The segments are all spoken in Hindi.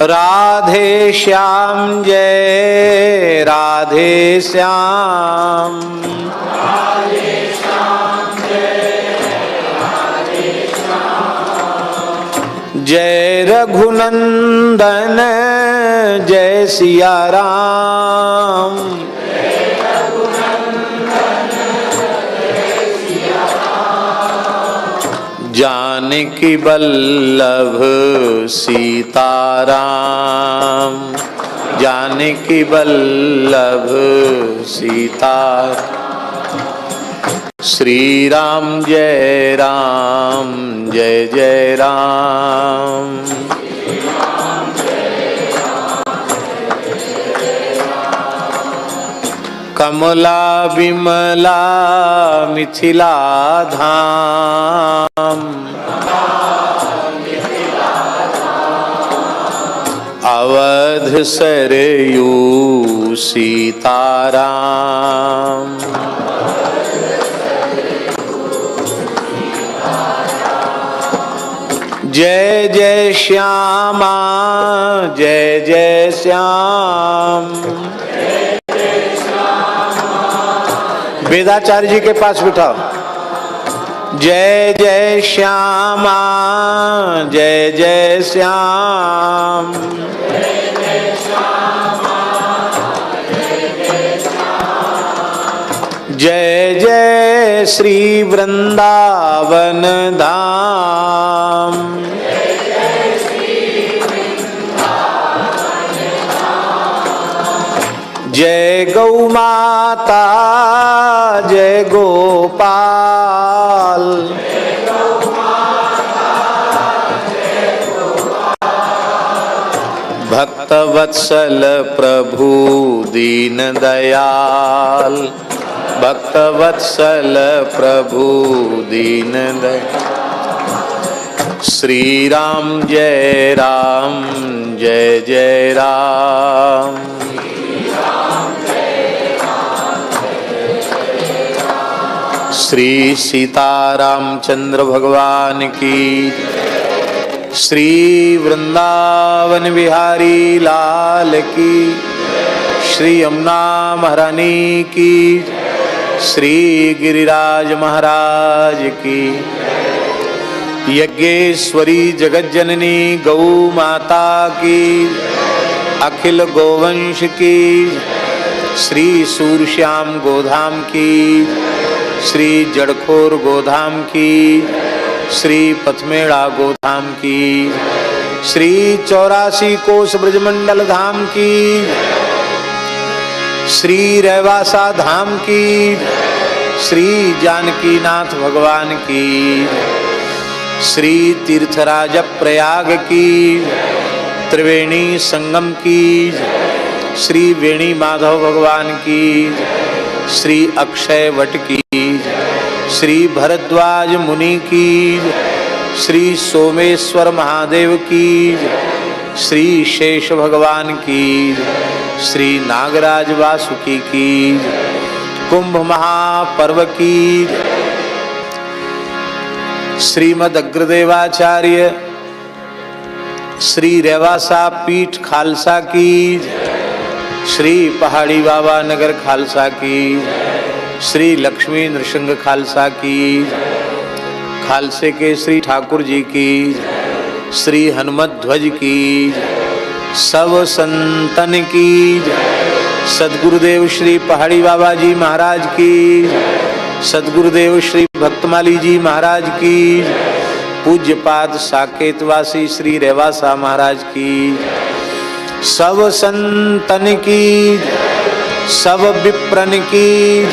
राधे श्याम जय राधे श्याम, राधे श्याम जय राधे श्याम। जय रघुनंदन जय सिया राम, जय रघुनंदन जय सिया राम। जानकी वल्लभ सीताराम, जानकी वल्लभ सीता। श्री राम जय जय राम, कमला विमला मिथिला धाम, अवध सरयू सीताराम। जय जय श्यामा जय जय श्याम, वेदाचार्य जी के पास बिठाओ। जय जय श्यामा जय जय श्याम, जय जय श्री वृंदावन धाम, जय गौ माता जय गोपाल, भक्त वत्सल प्रभु दीन दयाल, भक्त वत्सल प्रभु दीन दयाल। श्री राम जय जय राम, श्री सीतारामचंद्र भगवान की, श्री वृंदावन बिहारी लाल की, श्री यमुना महारानी की, श्री गिरिराज महाराज की, यज्ञेश्वरी जगज्जननी गौ माता की, अखिल गोवंश की, श्री सूरश्याम गोधाम की, श्री जड़खोर गोधाम की, श्री पथमेड़ा गोधाम की, श्री 84 कोस ब्रजमंडल धाम की, श्री रैवासा धाम की, श्री जानकीनाथ भगवान की, श्री तीर्थराज प्रयाग की, त्रिवेणी संगम की, श्री वेणी माधव भगवान की, श्री अक्षय वट की, श्री भरद्वाज मुनि की, श्री सोमेश्वर महादेव की, श्री शेष भगवान की, श्री नागराज वासुकी की, कुंभ महापर्व की, श्रीमद अग्रदेवाचार्य श्री रेवासा पीठ खालसा की, श्री पहाड़ी बाबा नगर खालसा की, श्री लक्ष्मी नृसिंह खालसा की, खालसे के श्री ठाकुर जी की, श्री हनुमत ध्वज की, सब संतन की, सदगुरुदेव श्री पहाड़ी बाबा जी महाराज की, सदगुरुदेव श्री भक्तमाली जी महाराज की, पूज्यपाद साकेतवासी श्री रेवासा महाराज की, सब संतन की, सब विप्रन की,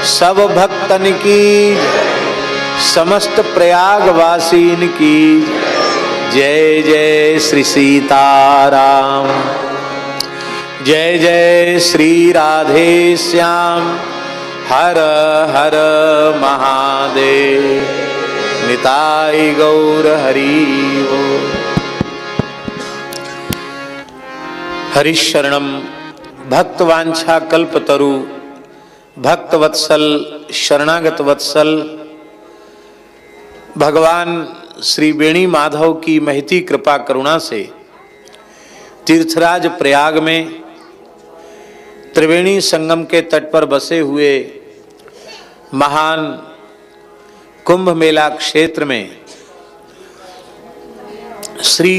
सब भक्तन की, समस्त प्रयागवासीन की। जय जय श्री सीताराम, जय जय श्री राधे श्याम, हर हर महादेव, निताई गौर हरि बोल। हरिशरणम भक्तवांछा कल्पतरु, भक्त वत्सल शरणागत वत्सल भगवान श्री वेणी माधव की महती कृपा करुणा से तीर्थराज प्रयाग में त्रिवेणी संगम के तट पर बसे हुए महान कुंभ मेला क्षेत्र में श्री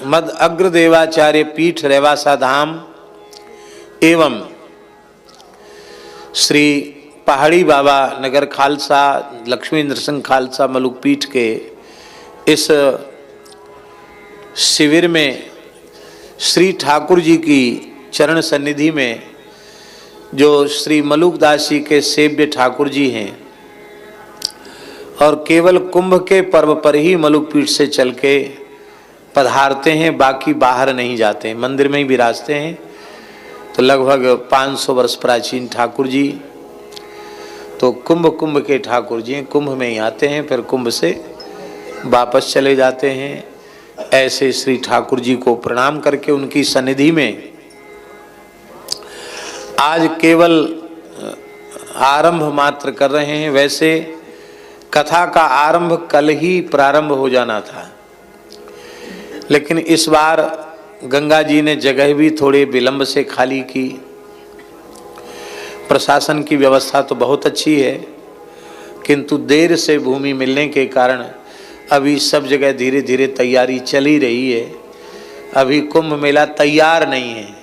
मद अग्रदेवाचार्य पीठ रेवासा धाम एवं श्री पहाड़ी बाबा नगर खालसा लक्ष्मी नरसिंह खालसा मलुक पीठ के इस शिविर में श्री ठाकुर जी की चरण सन्निधि में जो श्री मलुकदास जी के सेव्य ठाकुर जी हैं और केवल कुंभ के पर्व पर ही मलुक पीठ से चल के पधारते हैं, बाकी बाहर नहीं जाते, मंदिर में ही विराजते हैं। तो लगभग 500 वर्ष प्राचीन ठाकुर जी तो कुंभ के ठाकुर जी कुंभ में ही आते हैं, फिर कुंभ से वापस चले जाते हैं। ऐसे श्री ठाकुर जी को प्रणाम करके उनकी सन्निधि में आज केवल आरंभ मात्र कर रहे हैं। वैसे कथा का आरंभ कल ही प्रारंभ हो जाना था, लेकिन इस बार गंगा जी ने जगह भी थोड़े विलंब से खाली की। प्रशासन की व्यवस्था तो बहुत अच्छी है, किंतु देर से भूमि मिलने के कारण अभी सब जगह धीरे धीरे तैयारी चल ही रही है। अभी कुंभ मेला तैयार नहीं है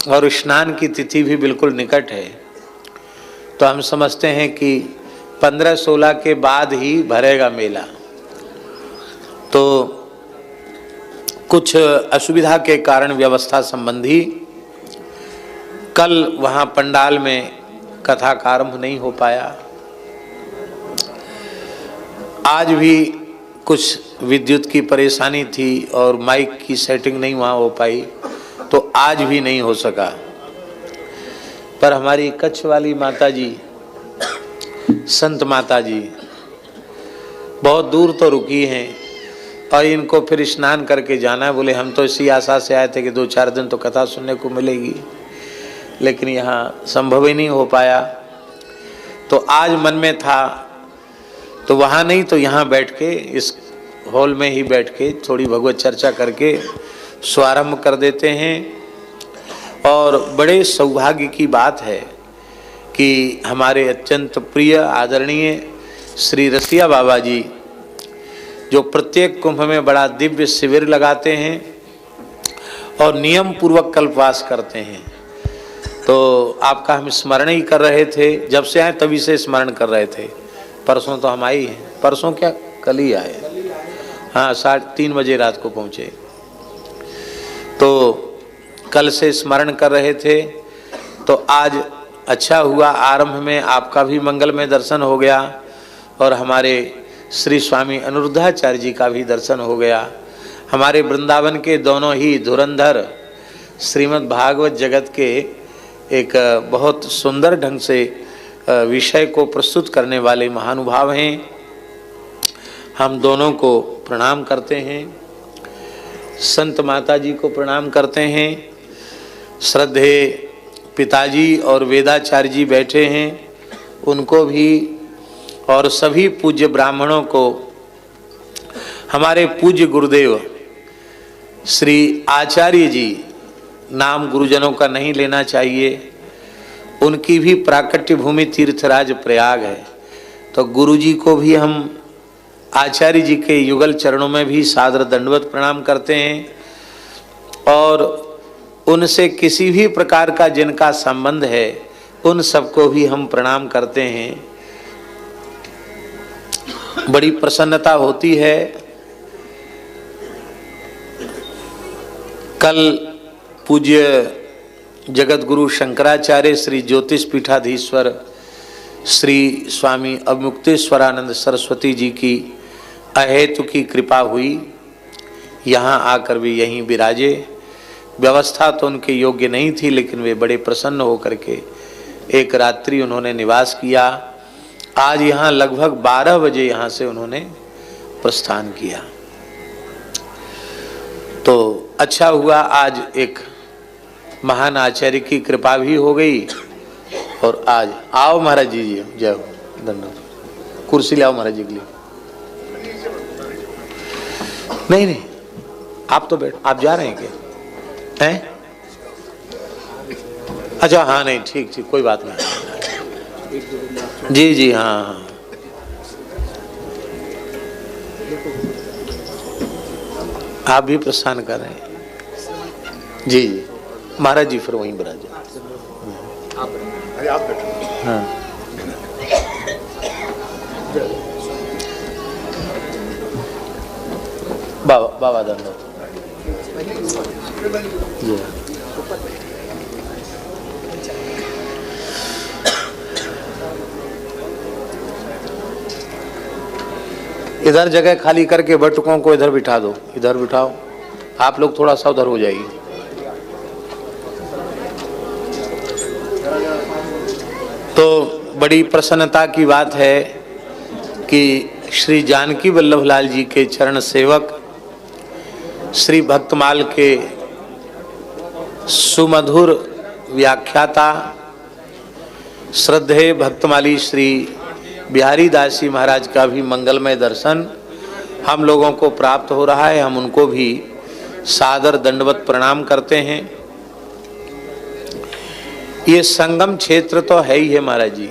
और स्नान की तिथि भी बिल्कुल निकट है। तो हम समझते हैं कि 15-16 के बाद ही भरेगा मेला। तो कुछ असुविधा के कारण व्यवस्था संबंधी कल वहाँ पंडाल में कथा का आरंभ नहीं हो पाया। आज भी कुछ विद्युत की परेशानी थी और माइक की सेटिंग नहीं वहाँ हो पाई, तो आज भी नहीं हो सका। पर हमारी कच्छ वाली माता जी, संत माता जी बहुत दूर तो रुकी हैं और इनको फिर स्नान करके जाना है। बोले हम तो इसी आशा से आए थे कि 2-4 दिन तो कथा सुनने को मिलेगी, लेकिन यहाँ संभव ही नहीं हो पाया। तो आज मन में था तो वहाँ नहीं तो यहाँ बैठ के इस हॉल में ही बैठ के थोड़ी भगवत चर्चा करके शुभारंभ कर देते हैं। और बड़े सौभाग्य की बात है कि हमारे अत्यंत प्रिय आदरणीय श्री रसिया बाबा जी जो प्रत्येक कुंभ में बड़ा दिव्य शिविर लगाते हैं और नियम पूर्वक कल्पवास करते हैं, तो आपका हम स्मरण ही कर रहे थे। जब से आए तभी से स्मरण कर रहे थे। परसों तो हम आए ही हैं, परसों क्या कल ही आए, हाँ 3:30 बजे रात को पहुँचे। तो कल से स्मरण कर रहे थे, तो आज अच्छा हुआ आरंभ में आपका भी मंगलमय दर्शन हो गया और हमारे श्री स्वामी अनिरुद्धाचार्य जी का भी दर्शन हो गया। हमारे वृंदावन के दोनों ही धुरंधर श्रीमद् भागवत जगत के एक बहुत सुंदर ढंग से विषय को प्रस्तुत करने वाले महानुभाव हैं। हम दोनों को प्रणाम करते हैं, संत माता जी को प्रणाम करते हैं। श्रद्धेय पिताजी और वेदाचार्य जी बैठे हैं, उनको भी, और सभी पूज्य ब्राह्मणों को, हमारे पूज्य गुरुदेव श्री आचार्य जी, नाम गुरुजनों का नहीं लेना चाहिए, उनकी भी प्राकट्य भूमि तीर्थराज प्रयाग है। तो गुरु जी को भी हम आचार्य जी के युगल चरणों में भी सादर दंडवत प्रणाम करते हैं और उनसे किसी भी प्रकार का जिनका संबंध है उन सबको भी हम प्रणाम करते हैं। बड़ी प्रसन्नता होती है। कल पूज्य जगत गुरु शंकराचार्य श्री ज्योतिष पीठाधीश्वर श्री स्वामी अवमुक्तेश्वरानंद सरस्वती जी की अहेतु की कृपा हुई, यहाँ आकर भी यहीं विराजे। व्यवस्था तो उनके योग्य नहीं थी, लेकिन वे बड़े प्रसन्न होकर के एक रात्रि उन्होंने निवास किया। आज यहाँ लगभग 12 बजे यहाँ से उन्होंने प्रस्थान किया। तो अच्छा हुआ, आज एक महान आचार्य की कृपा भी हो गई। और आज आओ महाराज जी, जय हो, धन्यवाद। कुर्सी ले आओ महाराज जी के लिए। नहीं, आप तो बैठ, आप जा रहे हैं क्या? हैं? अच्छा हाँ, नहीं ठीक ठीक, कोई बात नहीं। जी जी हाँ हाँ, आप भी प्रस्थान कर रहे हैं? जी जी महाराज जी, फिर वहीं विराज। आप बैठो। हाँ बाबा, बाबा दंडोत जी। इधर जगह खाली करके बटुकों को इधर बिठा दो, इधर बिठाओ। आप लोग थोड़ा सा उधर हो जाइए। तो बड़ी प्रसन्नता की बात है कि श्री जानकी वल्लभलाल जी के चरण सेवक श्री भक्तमाल के सुमधुर व्याख्याता श्रद्धेय भक्तमाली श्री बिहारी दास जी महाराज का भी मंगलमय दर्शन हम लोगों को प्राप्त हो रहा है। हम उनको भी सादर दंडवत प्रणाम करते हैं। ये संगम क्षेत्र तो है ही है महाराज जी।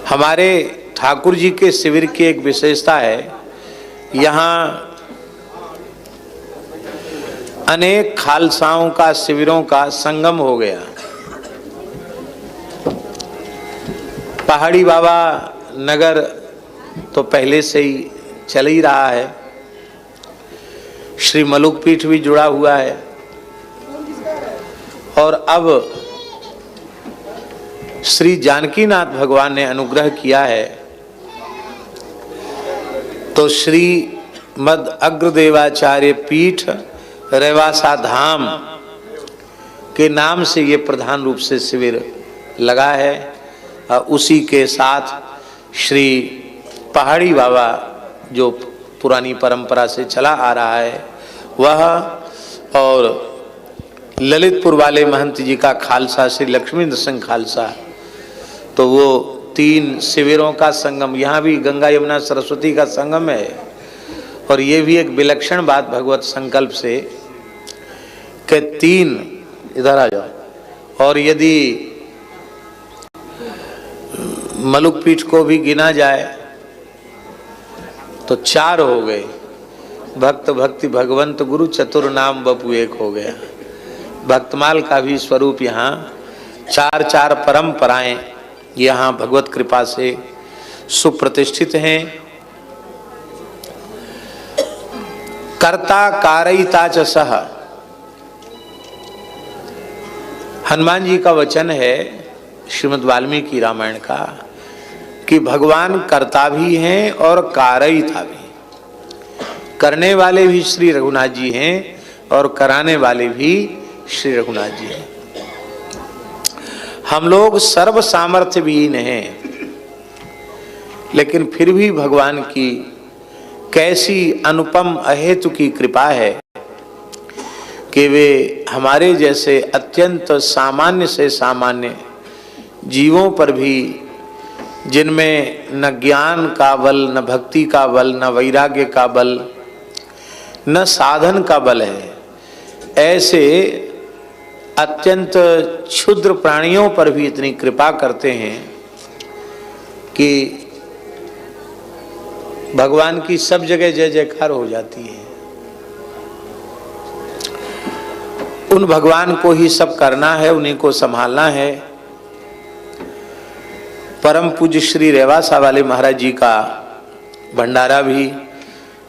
हमारे ठाकुर जी के शिविर की एक विशेषता है, यहाँ अनेक खालसाओं का शिविरों का संगम हो गया। पहाड़ी बाबा नगर तो पहले से ही चल ही रहा है, श्री मलुक पीठ भी जुड़ा हुआ है, और अब श्री जानकीनाथ भगवान ने अनुग्रह किया है तो श्री मद अग्रदेवाचार्य पीठ रेवासा धाम के नाम से ये प्रधान रूप से शिविर लगा है। उसी के साथ श्री पहाड़ी बाबा जो पुरानी परंपरा से चला आ रहा है वह, और ललितपुर वाले महंत जी का खालसा श्री लक्ष्मीन्द्र सिंह खालसा, तो वो तीन शिविरों का संगम, यहाँ भी गंगा यमुना सरस्वती का संगम है। और ये भी एक विलक्षण बात भगवत संकल्प से कि तीन, इधर आ जाओ, और यदि मलुक पीठ को भी गिना जाए तो चार हो गए। भक्त भक्ति भगवंत गुरु चतुर नाम बपू एक हो गया। भक्तमाल का भी स्वरूप यहाँ चार चार परंपराएं यहाँ भगवत कृपा से सुप्रतिष्ठित हैं। कर्ता कारयिता च सह, हनुमान जी का वचन है श्रीमद् वाल्मीकि रामायण का कि भगवान कर्ता भी हैं और कारयिता भी। करने वाले भी श्री रघुनाथ जी हैं और कराने वाले भी श्री रघुनाथ जी हैं। हम लोग सर्व सामर्थ्यहीन हैं, लेकिन फिर भी भगवान की कैसी अनुपम अहेतु की कृपा है कि वे हमारे जैसे अत्यंत सामान्य से सामान्य जीवों पर भी, जिनमें न ज्ञान का बल, न भक्ति का बल, न वैराग्य का बल, न साधन का बल है, ऐसे अत्यंत क्षुद्र प्राणियों पर भी इतनी कृपा करते हैं कि भगवान की सब जगह जय जयकार हो जाती है। उन भगवान को ही सब करना है, उन्हीं को संभालना है। परम पूज्य श्री रेवासा वाले महाराज जी का भंडारा भी,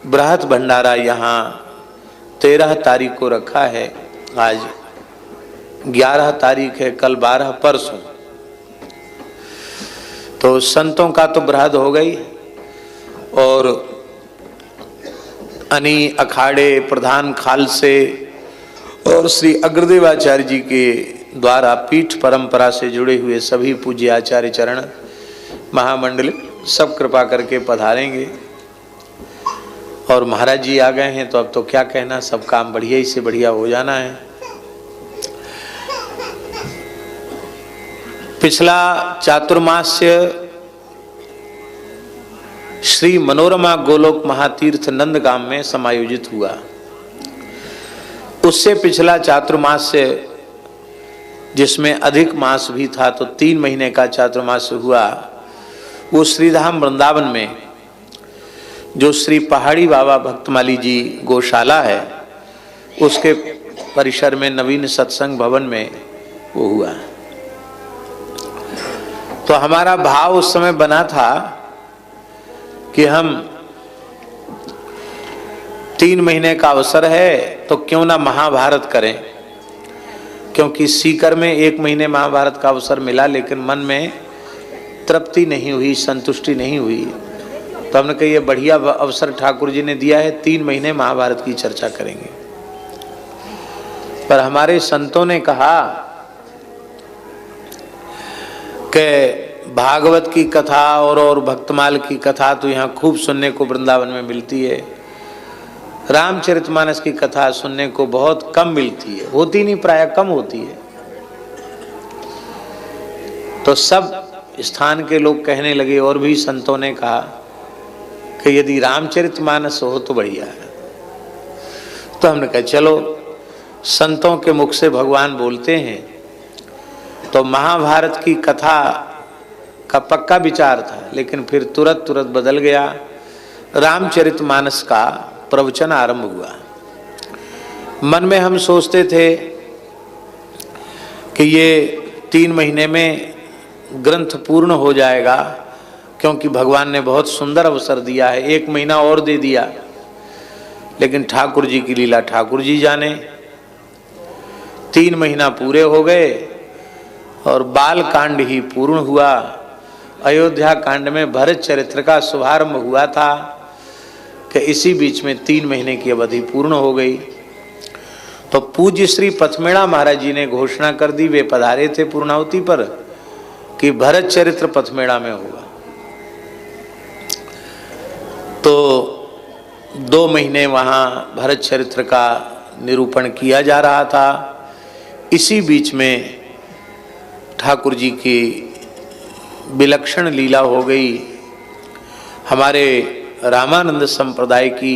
बृहत भंडारा यहाँ 13 तारीख को रखा है। आज 11 तारीख है, कल 12, परसों। तो संतों का तो बृहद हो गई, और अनी अखाड़े प्रधान खालसे और श्री अग्रदेवाचार्य जी के द्वारा पीठ परंपरा से जुड़े हुए सभी पूज्य आचार्य चरण महामंडल सब कृपा करके पधारेंगे। और महाराज जी आ गए हैं तो अब तो क्या कहना, सब काम बढ़िया ही से बढ़िया हो जाना है। पिछला चातुर्मास्य श्री मनोरमा गोलोक महातीर्थ नंदगाम में समायोजित हुआ। उससे पिछला चातुर्मास से, जिसमें अधिक मास भी था, तो 3 महीने का चातुर्मास हुआ। वो श्रीधाम वृंदावन में जो श्री पहाड़ी बाबा भक्तमाली जी गौशाला है, उसके परिसर में नवीन सत्संग भवन में वो हुआ। तो हमारा भाव उस समय बना था कि हम 3 महीने का अवसर है तो क्यों ना महाभारत करें, क्योंकि सीकर में 1 महीने महाभारत का अवसर मिला, लेकिन मन में तृप्ति नहीं हुई, संतुष्टि नहीं हुई। तो हमने कहा ये बढ़िया अवसर ठाकुर जी ने दिया है, 3 महीने महाभारत की चर्चा करेंगे। पर हमारे संतों ने कहा कि भागवत की कथा और भक्तमाल की कथा तो यहाँ खूब सुनने को वृंदावन में मिलती है, रामचरितमानस की कथा सुनने को बहुत कम मिलती है, होती नहीं, प्राय कम होती है। तो सब स्थान के लोग कहने लगे और भी संतों ने कहा कि यदि रामचरितमानस हो तो बढ़िया है। तो हमने कहा चलो, संतों के मुख से भगवान बोलते हैं, तो महाभारत की कथा का पक्का विचार था, लेकिन फिर तुरंत बदल गया। रामचरितमानस का प्रवचन आरंभ हुआ। मन में हम सोचते थे कि ये 3 महीने में ग्रंथ पूर्ण हो जाएगा, क्योंकि भगवान ने बहुत सुंदर अवसर दिया है, 1 महीना और दे दिया। लेकिन ठाकुर जी की लीला ठाकुर जी जाने। 3 महीना पूरे हो गए और बाल कांड ही पूर्ण हुआ। अयोध्या कांड में भरत चरित्र का शुभारंभ हुआ था कि इसी बीच में 3 महीने की अवधि पूर्ण हो गई। तो पूज्य श्री पथमेड़ा महाराज जी ने घोषणा कर दी, वे पधारे थे पूर्णाहुति पर, कि भरत चरित्र पथमेड़ा में होगा। तो 2 महीने वहाँ भरत चरित्र का निरूपण किया जा रहा था। इसी बीच में ठाकुर जी की विलक्षण लीला हो गई। हमारे रामानंद संप्रदाय की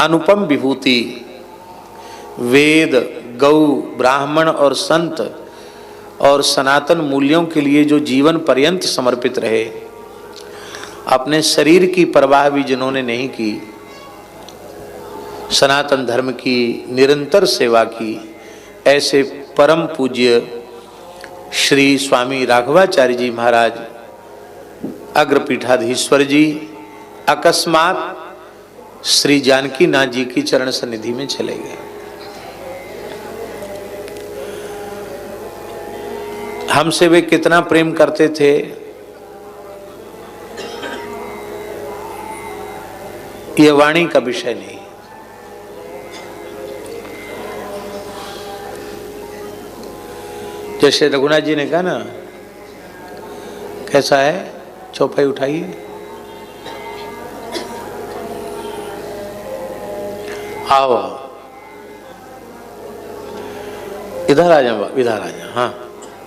अनुपम विभूति, वेद, गौ, ब्राह्मण और संत और सनातन मूल्यों के लिए जो जीवन पर्यंत समर्पित रहे, अपने शरीर की परवाह भी जिन्होंने नहीं की, सनातन धर्म की निरंतर सेवा की, ऐसे परम पूज्य श्री स्वामी राघवाचार्य जी महाराज अग्रपीठाधीश्वर जी अकस्मात श्री जानकी नाथ जी की चरण सन्निधि में चले गए। हमसे वे कितना प्रेम करते थे, यह वाणी का विषय नहीं। जैसे रघुनाथ जी ने कहा ना, कैसा है, चौपाई उठाइए। आओ इधर आ जाओ, इधर आ जाओ, हाँ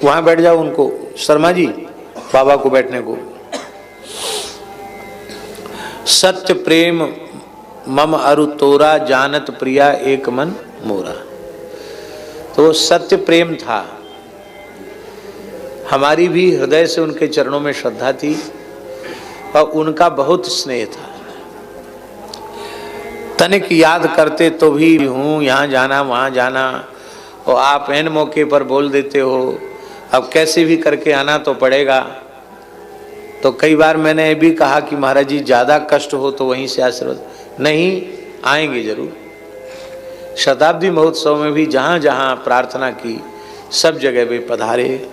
वहां बैठ जाओ। उनको शर्मा जी बाबा को बैठने को। सत्य प्रेम मम अरु तोरा, जानत प्रिया एक मन मोरा। तो वो सत्य प्रेम था। हमारी भी हृदय से उनके चरणों में श्रद्धा थी और उनका बहुत स्नेह था। तनिक याद करते तो भी हूँ, यहाँ जाना वहाँ जाना, और आप एन मौके पर बोल देते हो, अब कैसे भी करके आना तो पड़ेगा। तो कई बार मैंने ये भी कहा कि महाराज जी ज़्यादा कष्ट हो तो वहीं से आशीर्वाद, नहीं आएंगे जरूर। शताब्दी महोत्सव में भी जहाँ जहाँ प्रार्थना की, सब जगह वे पधारे।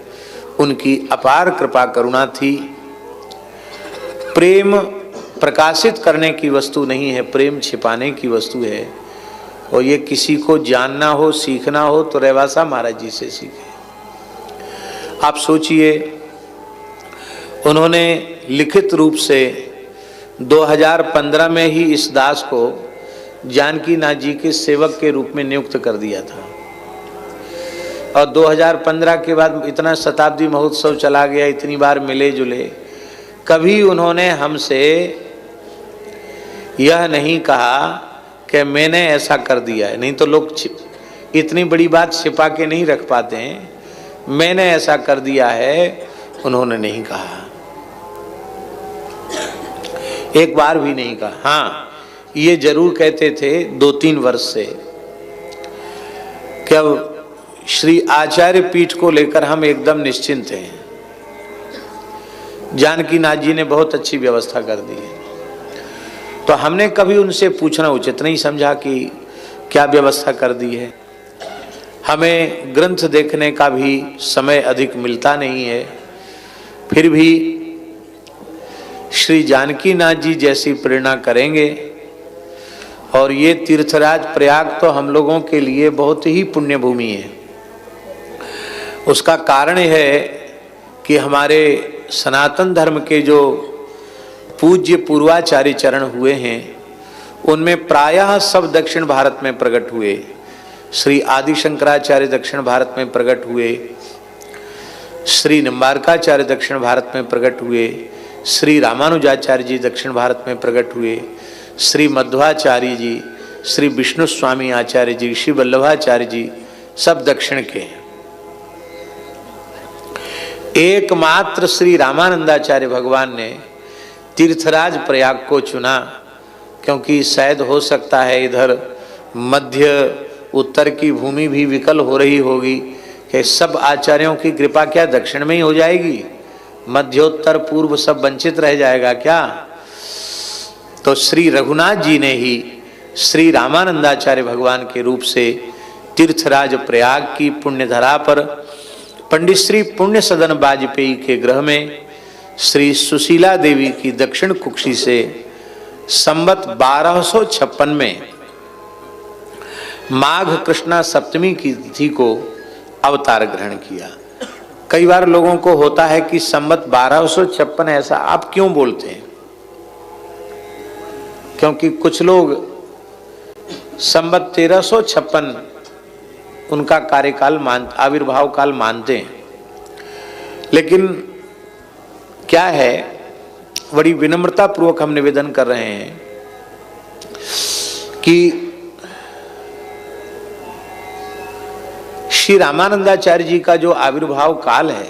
उनकी अपार कृपा करुणा थी। प्रेम प्रकाशित करने की वस्तु नहीं है, प्रेम छिपाने की वस्तु है। और ये किसी को जानना हो, सीखना हो तो रेवासा महाराज जी से सीखे। आप सोचिए, उन्होंने लिखित रूप से 2015 में ही इस दास को जानकी नाथ जी के सेवक के रूप में नियुक्त कर दिया था। और 2015 के बाद इतना शताब्दी महोत्सव चला गया, इतनी बार मिले जुले, कभी उन्होंने हमसे यह नहीं कहा कि मैंने ऐसा कर दिया है। नहीं तो लोग इतनी बड़ी बात छिपा के नहीं रख पाते हैं। मैंने ऐसा कर दिया है, उन्होंने नहीं कहा, एक बार भी नहीं कहा। हाँ, ये जरूर कहते थे 2-3 वर्ष से कि अब श्री आचार्य पीठ को लेकर हम एकदम निश्चिंत हैं। जानकी नाथ जी ने बहुत अच्छी व्यवस्था कर दी है। तो हमने कभी उनसे पूछना उचित नहीं समझा कि क्या व्यवस्था कर दी है। हमें ग्रंथ देखने का भी समय अधिक मिलता नहीं है, फिर भी श्री जानकी नाथ जी जैसी प्रेरणा करेंगे। और ये तीर्थराज प्रयाग तो हम लोगों के लिए बहुत ही पुण्य भूमि है। उसका कारण है कि हमारे सनातन धर्म के जो पूज्य पूर्वाचार्य चरण हुए हैं, उनमें प्रायः सब दक्षिण भारत में प्रकट हुए। श्री आदि शंकराचार्य दक्षिण भारत में प्रकट हुए, श्री निम्बारकाचार्य दक्षिण भारत में प्रकट हुए, श्री रामानुजाचार्य जी दक्षिण भारत में प्रकट हुए, श्री मध्वाचार्य जी, श्री विष्णु स्वामी आचार्य जी, श्री वल्लभाचार्य जी सब दक्षिण के हैं। एकमात्र श्री रामानंदाचार्य भगवान ने तीर्थराज प्रयाग को चुना, क्योंकि शायद हो सकता है इधर मध्य उत्तर की भूमि भी विकल हो रही होगी कि सब आचार्यों की कृपा क्या दक्षिण में ही हो जाएगी, मध्योत्तर पूर्व सब वंचित रह जाएगा क्या। तो श्री रघुनाथ जी ने ही श्री रामानंदाचार्य भगवान के रूप से तीर्थराज प्रयाग की पुण्यधरा पर पंडित श्री पुण्य सदन वाजपेयी के गृह में श्री सुशीला देवी की दक्षिण कुक्षी से संवत 1256 में माघ कृष्णा सप्तमी की तिथि को अवतार ग्रहण किया। कई बार लोगों को होता है कि संवत 1256 ऐसा आप क्यों बोलते हैं, क्योंकि कुछ लोग संवत 1356 उनका कार्यकाल आविर्भाव काल मानते हैं। लेकिन क्या है, बड़ी विनम्रता पूर्वक हम निवेदन कर रहे हैं कि श्री रामानंदाचार्य जी का जो आविर्भाव काल है,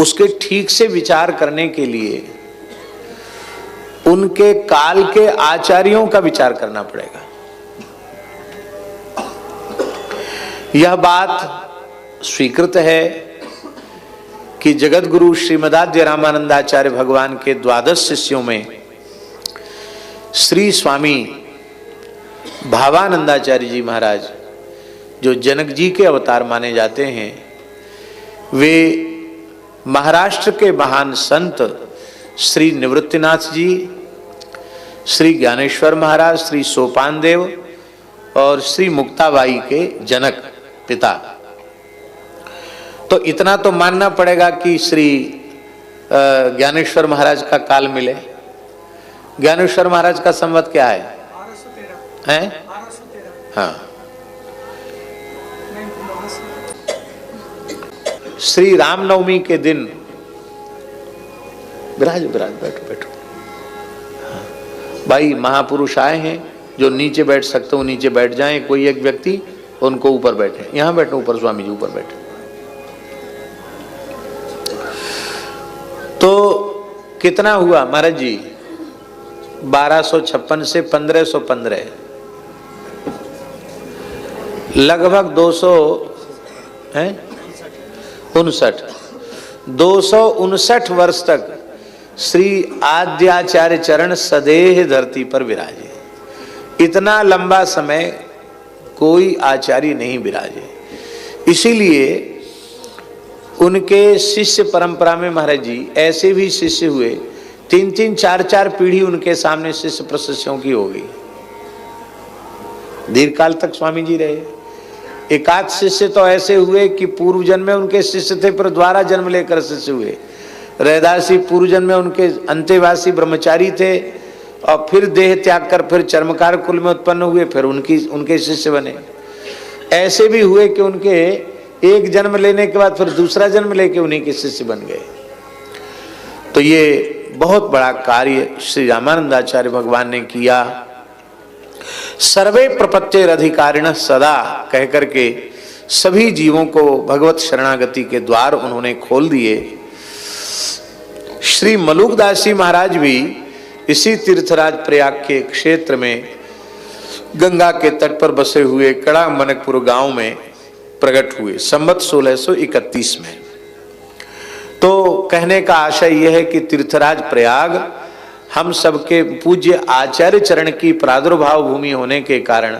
उसके ठीक से विचार करने के लिए उनके काल के आचार्यों का विचार करना पड़ेगा। यह बात स्वीकृत है कि जगत गुरु श्रीमदाद्य रामानंदाचार्य भगवान के 12 शिष्यों में श्री स्वामी भावानंदाचार्य जी महाराज, जो जनक जी के अवतार माने जाते हैं, वे महाराष्ट्र के महान संत श्री निवृत्तिनाथ जी, श्री ज्ञानेश्वर महाराज, श्री सोपान देव और श्री मुक्ताबाई के जनक पिता। तो इतना तो मानना पड़ेगा कि श्री ज्ञानेश्वर महाराज का काल मिले। ज्ञानेश्वर महाराज का संवत क्या है? 1213 है? हाँ। श्री रामनवमी के दिन विराज बैठो बैठो। हाँ। भाई महापुरुष आए हैं, जो नीचे बैठ सकते हो नीचे बैठ जाएं, कोई एक व्यक्ति उनको ऊपर बैठे, यहां बैठो ऊपर, स्वामी जी ऊपर बैठे। तो कितना हुआ महाराज जी? 1256 से 1515, लगभग 259 वर्ष तक श्री आद्याचार्य चरण सदेह धरती पर विराजे। इतना लंबा समय कोई आचार्य नहीं विराजे। इसीलिए उनके शिष्य परंपरा में महाराज जी ऐसे भी शिष्य हुए, 3-3, 4-4 पीढ़ी उनके सामने शिष्य प्रशिष्यों की हो गई। दीर्घ काल तक स्वामी जी रहे। एकाध शिष्य तो ऐसे हुए कि पूर्व जन्म में उनके शिष्य थे, पर द्वारा जन्म लेकर शिष्य हुए। रैदासी पूर्व जन्म में उनके अंतेवासी ब्रह्मचारी थे और फिर देह त्याग कर फिर चर्मकार कुल में उत्पन्न हुए, फिर उनके शिष्य बने। ऐसे भी हुए कि उनके एक जन्म लेने के बाद फिर दूसरा जन्म लेके उन्हीं के शिष्य बन गए। तो ये बहुत बड़ा कार्य श्री रामानंदाचार्य भगवान ने किया। सर्वे प्रपत्तिरधिकारिणः सदा कह करके सभी जीवों को भगवत शरणागति के द्वार उन्होंने खोल दिए। श्री मलुकदास जी महाराज भी इसी तीर्थराज प्रयाग के क्षेत्र में गंगा के तट पर बसे हुए कड़ा मनकपुर गांव में प्रकट हुए संवत 1631 में। तो कहने का आशय यह है कि तीर्थराज प्रयाग हम सबके पूज्य आचार्य चरण की प्रादुर्भाव भूमि होने के कारण,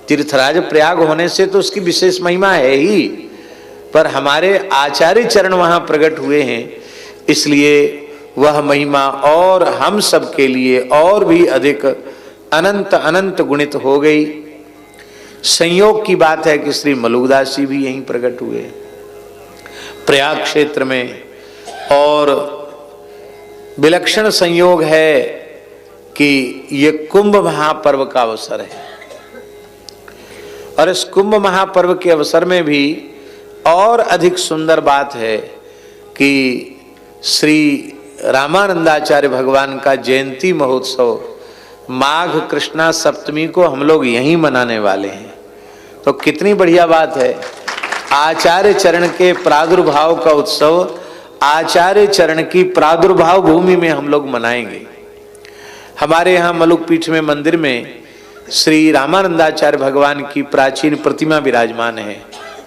तीर्थराज प्रयाग होने से तो उसकी विशेष महिमा है ही, पर हमारे आचार्य चरण वहां प्रकट हुए हैं, इसलिए वह महिमा और हम सब के लिए और भी अधिक अनंत अनंत गुणित हो गई। संयोग की बात है कि श्री मलुकदास जी भी यहीं प्रकट हुए प्रयाग क्षेत्र में, और विलक्षण संयोग है कि ये कुंभ महापर्व का अवसर है। और इस कुंभ महापर्व के अवसर में भी और अधिक सुंदर बात है कि श्री रामानंदाचार्य भगवान का जयंती महोत्सव माघ कृष्णा सप्तमी को हम लोग यहीं मनाने वाले हैं। तो कितनी बढ़िया बात है, आचार्य चरण के प्रादुर्भाव का उत्सव आचार्य चरण की प्रादुर्भाव भूमि में हम लोग मनाएंगे। हमारे यहाँ मलुकपीठ में मंदिर में श्री रामानंदाचार्य भगवान की प्राचीन प्रतिमा विराजमान है।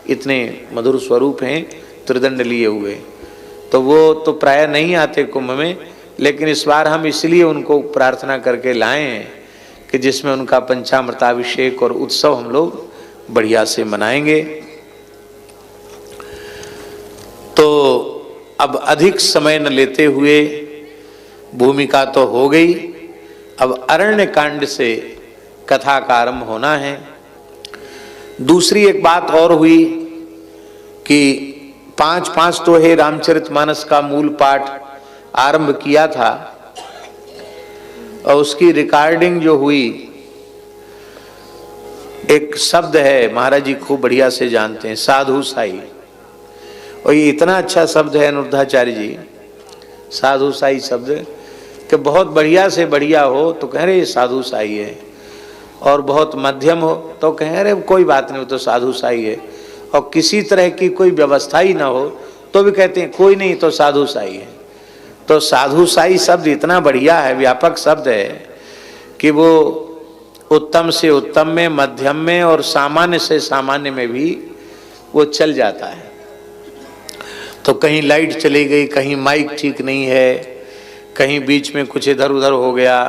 इतने मधुर स्वरूप हैं, त्रिदंड लिए हुए। तो वो तो प्राय नहीं आते कुंभ में, लेकिन इस बार हम इसलिए उनको प्रार्थना करके लाए हैं कि जिसमें उनका पंचामृताभिषेक और उत्सव हम लोग बढ़िया से मनाएंगे। तो अब अधिक समय न लेते हुए, भूमिका तो हो गई, अब अरण्य कांड से कथा का आरंभ होना है। दूसरी एक बात और हुई कि 5-5 दोहे रामचरितमानस का मूल पाठ आरंभ किया था, और उसकी रिकॉर्डिंग जो हुई, एक शब्द है महाराज जी खूब बढ़िया से जानते हैं, साधु साई। और ये इतना अच्छा शब्द है अनुरुद्धाचार्य जी, साधु साई शब्द, कि बहुत बढ़िया से बढ़िया हो तो कह रहे साधु साई है, और बहुत मध्यम हो तो कह रहे कोई बात नहीं, तो साधु साई है, और किसी तरह की कोई व्यवस्था ही ना हो तो भी कहते हैं कोई नहीं तो साधु साई है। तो साधु साई शब्द इतना बढ़िया है, व्यापक शब्द है कि वो उत्तम से उत्तम में, मध्यम में और सामान्य से सामान्य में भी वो चल जाता है। तो कहीं लाइट चली गई, कहीं माइक ठीक नहीं है, कहीं बीच में कुछ इधर उधर हो गया,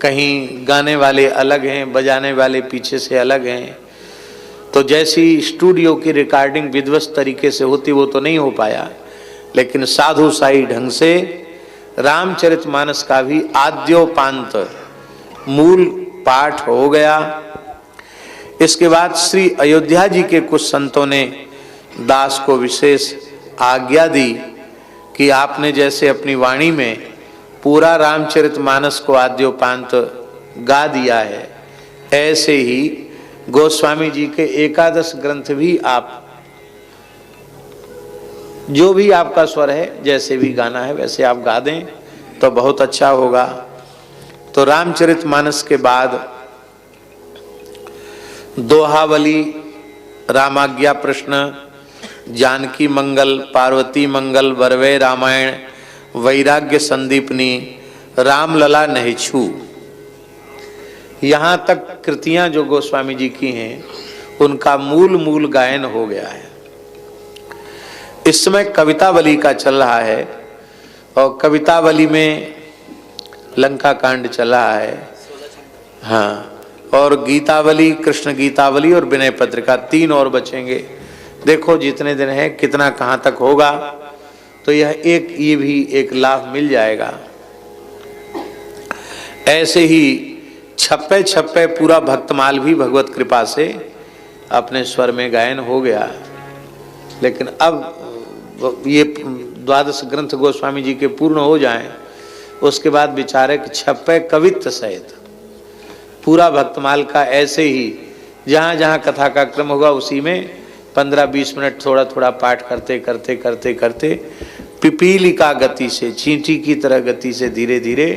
कहीं गाने वाले अलग हैं, बजाने वाले पीछे से अलग हैं। तो जैसी स्टूडियो की रिकॉर्डिंग विध्वस्त तरीके से होती वो तो नहीं हो पाया, लेकिन साधु साई ढंग से रामचरितमानस का भी आद्योपांत मूल पाठ हो गया। इसके बाद श्री अयोध्या जी के कुछ संतों ने दास को विशेष आज्ञा दी कि आपने जैसे अपनी वाणी में पूरा रामचरितमानस को आद्योपांत गा दिया है, ऐसे ही गोस्वामी जी के 11 ग्रंथ भी आप, जो भी आपका स्वर है, जैसे भी गाना है वैसे आप गा दें तो बहुत अच्छा होगा। तो रामचरितमानस के बाद दोहावली, रामाज्ञा प्रश्न, जानकी मंगल, पार्वती मंगल, वरवे रामायण, वैराग्य संदीपनी, रामलला नहिछु, यहाँ तक कृतियां जो गोस्वामी जी की हैं उनका मूल गायन हो गया है। इस समय कवितावली का चल रहा है, और कवितावली में लंका कांड चल रहा है, हाँ, और गीतावली, कृष्ण गीतावली और विनय पत्रिका 3 और बचेंगे। देखो जितने दिन है कितना कहाँ तक होगा, तो ये भी एक लाभ मिल जाएगा। ऐसे ही छप्पे पूरा भक्तमाल भी भगवत कृपा से अपने स्वर में गायन हो गया। लेकिन अब ये 12 ग्रंथ गोस्वामी जी के पूर्ण हो जाएं, उसके बाद विचारक छप्पे कवित्व सहित पूरा भक्तमाल का ऐसे ही जहाँ जहाँ कथा का क्रम होगा उसी में 15-20 मिनट थोड़ा थोड़ा पाठ करते करते करते करते पिपीली का गति से, चींटी की तरह गति से धीरे धीरे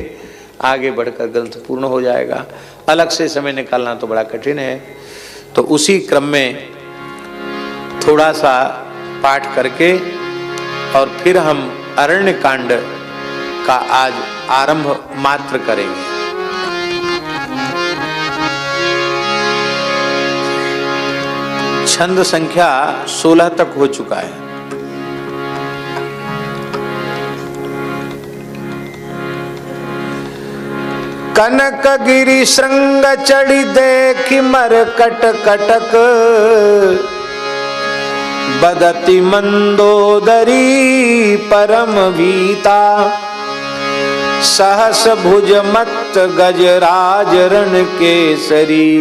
आगे बढ़कर ग्रंथ पूर्ण हो जाएगा। अलग से समय निकालना तो बड़ा कठिन है। तो उसी क्रम में थोड़ा सा पाठ करके और फिर हम अरण्य कांड का आज आरंभ मात्र करेंगे। छंद संख्या 16 तक हो चुका है। कनक गिरि श्रृंग चढ़ी देखी मरकट कटक, बदति मंदोदरी परम भीता, सहस भुज मत गजराज रण केसरी,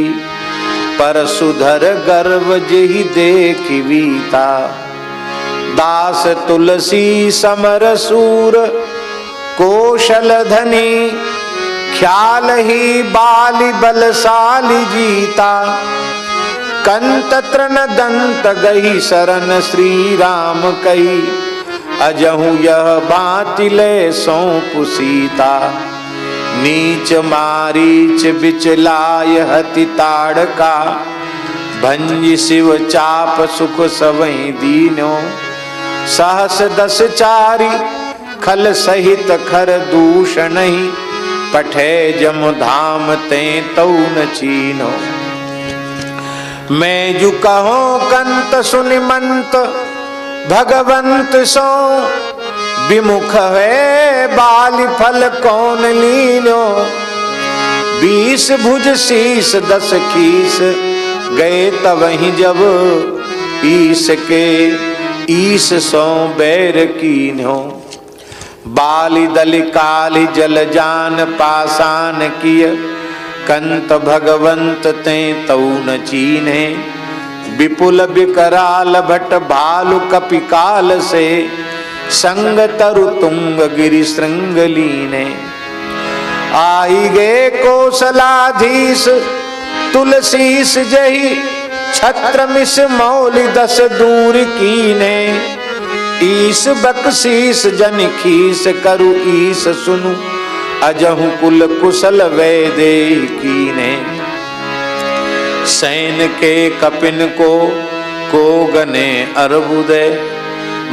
परशुधर गर्व जेहि देखि वीता, दास तुलसी समर सूर कौशल धनी, ख्याल ही बाली बलशाली जीता, कंत तृण दंत गही शरण श्री राम कही, अजहु यह बातिले सौंप सीता, नीच मारीच बिचलाय हति ताड़का, भंज शिव चाप सुख सवै दीनो, सहस दस चारी खल सहित खर दूषण ही, पठे जम धाम ते तौ न चीनो, मैं जु कहो कंत सुनि मंत भगवंत सो, विमुख है बाली फल कौन लीनो, 20 भुज शीस 10 कीस, गए तवहीं जब ईस के ईस सो बैर कीन्हो, बाली दल काली जल जान पासान किय, कंत भगवंत ते तौ न चीन्हे, विपुल विकराल भट भालु कपिकाल से, संग तरु तुंग गिरि श्रृंग लीने, आई गे कौशलाधीश तुलसीस जही, छत्र मिस मौलि 10 दूर कीने, ईस बख्शीस जन खीस करु ईस सुनु, अजहु कुल कुशल वैदे कीने, सैन के कपिन को गने अर्बुदय,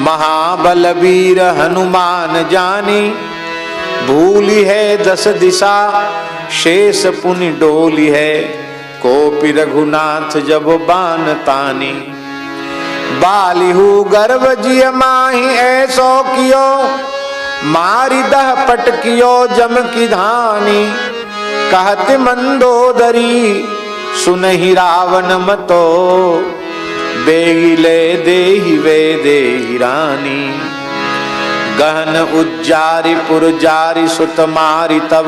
महाबल वीर हनुमान जानी, भूली है 10 दिशा शेष पुनि डोली है, कोपि रघुनाथ जब बान तानी, बालिहु गर्भ जिय माही ऐसो कियो, मारी दह पटकियो जम की धानी, कहत मंदोदरी सुनहि रावण मतो, देहि ले देहि वे देहि रानी, गहन उज्जारी पुरजारी सुत मारी तब,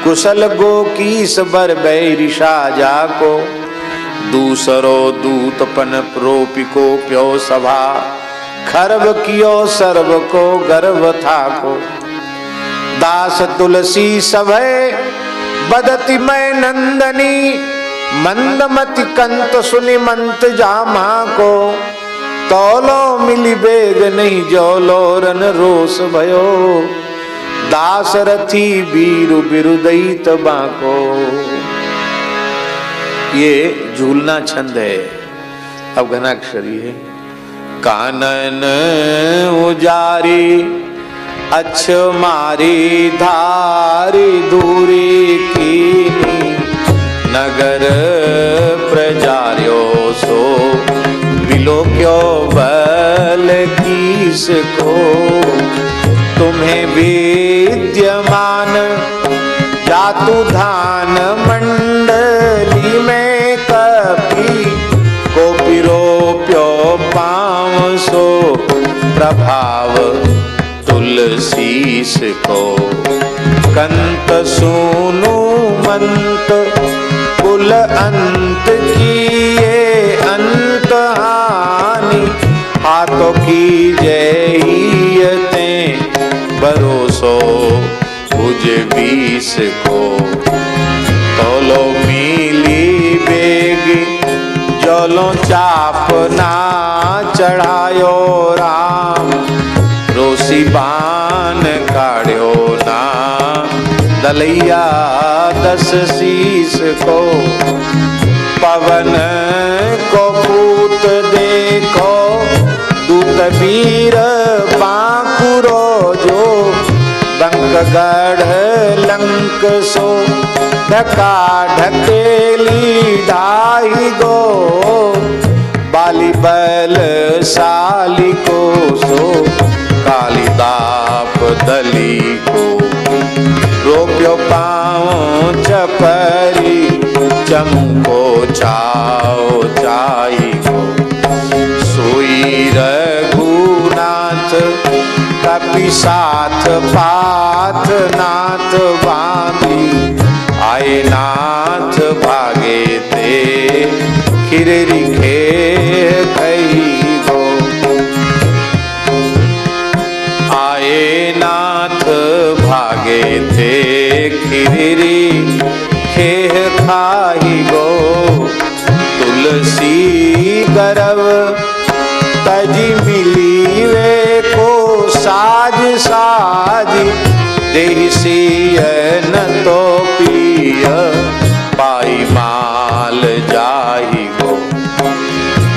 कुशल गो कीस बर बैरि साजा को, दूसरो दूत पन प्रोपि को प्यो सभा, खरब कियो सर्व को गर्व था को, दास तुलसी सभय बदति मैं नंदनी, मंदमति कंत सुनि मंत जामा को, तौलो मिली बेग नहीं जौलो रन रोष भयो, दासरथी बीरु बिरुदईत बाको। ये झूलना छंद है। अब घनाक्षरी है। कानन उजारी अच्छ मारी धारी दूरी कीनी, नगर प्रजार्यो सो बिलोक्यो बल कीस को, तुम्हें विद्यमान जातु धान मंडली में कपि को पिरोप्यो पाँव सो प्रभाव तुलसीस को, कंत सुनु मंत कुल अंत किए अंत हानि, हाथों की जयते भरोसो भुज 20 को, तोलो मिली बेग जलो चाप ना चढ़ायो राम, रोसी बाण काढ़ो ना दलैया 10 शीस को, पवन को पूत देखो दूत वीर बांकुरो जो, बंकगढ़ लंक सो ढका ढकेली ढाई गो, बाली बल साली को सो कालिदाप दली को, रोप्यो पाँव चपरी चमको चाओ चाई को, सोई रघुनाथ कपि साथ पाथ नाथ बांधी, आए नाथ भागे ते खिररी खे कही गो, आए नाथ भागे थे खिररी खेह खाही गो, तुलसी गरव तजी मिली वे को साज साज, देहि सियन तो पिय पाई माल जाही गो,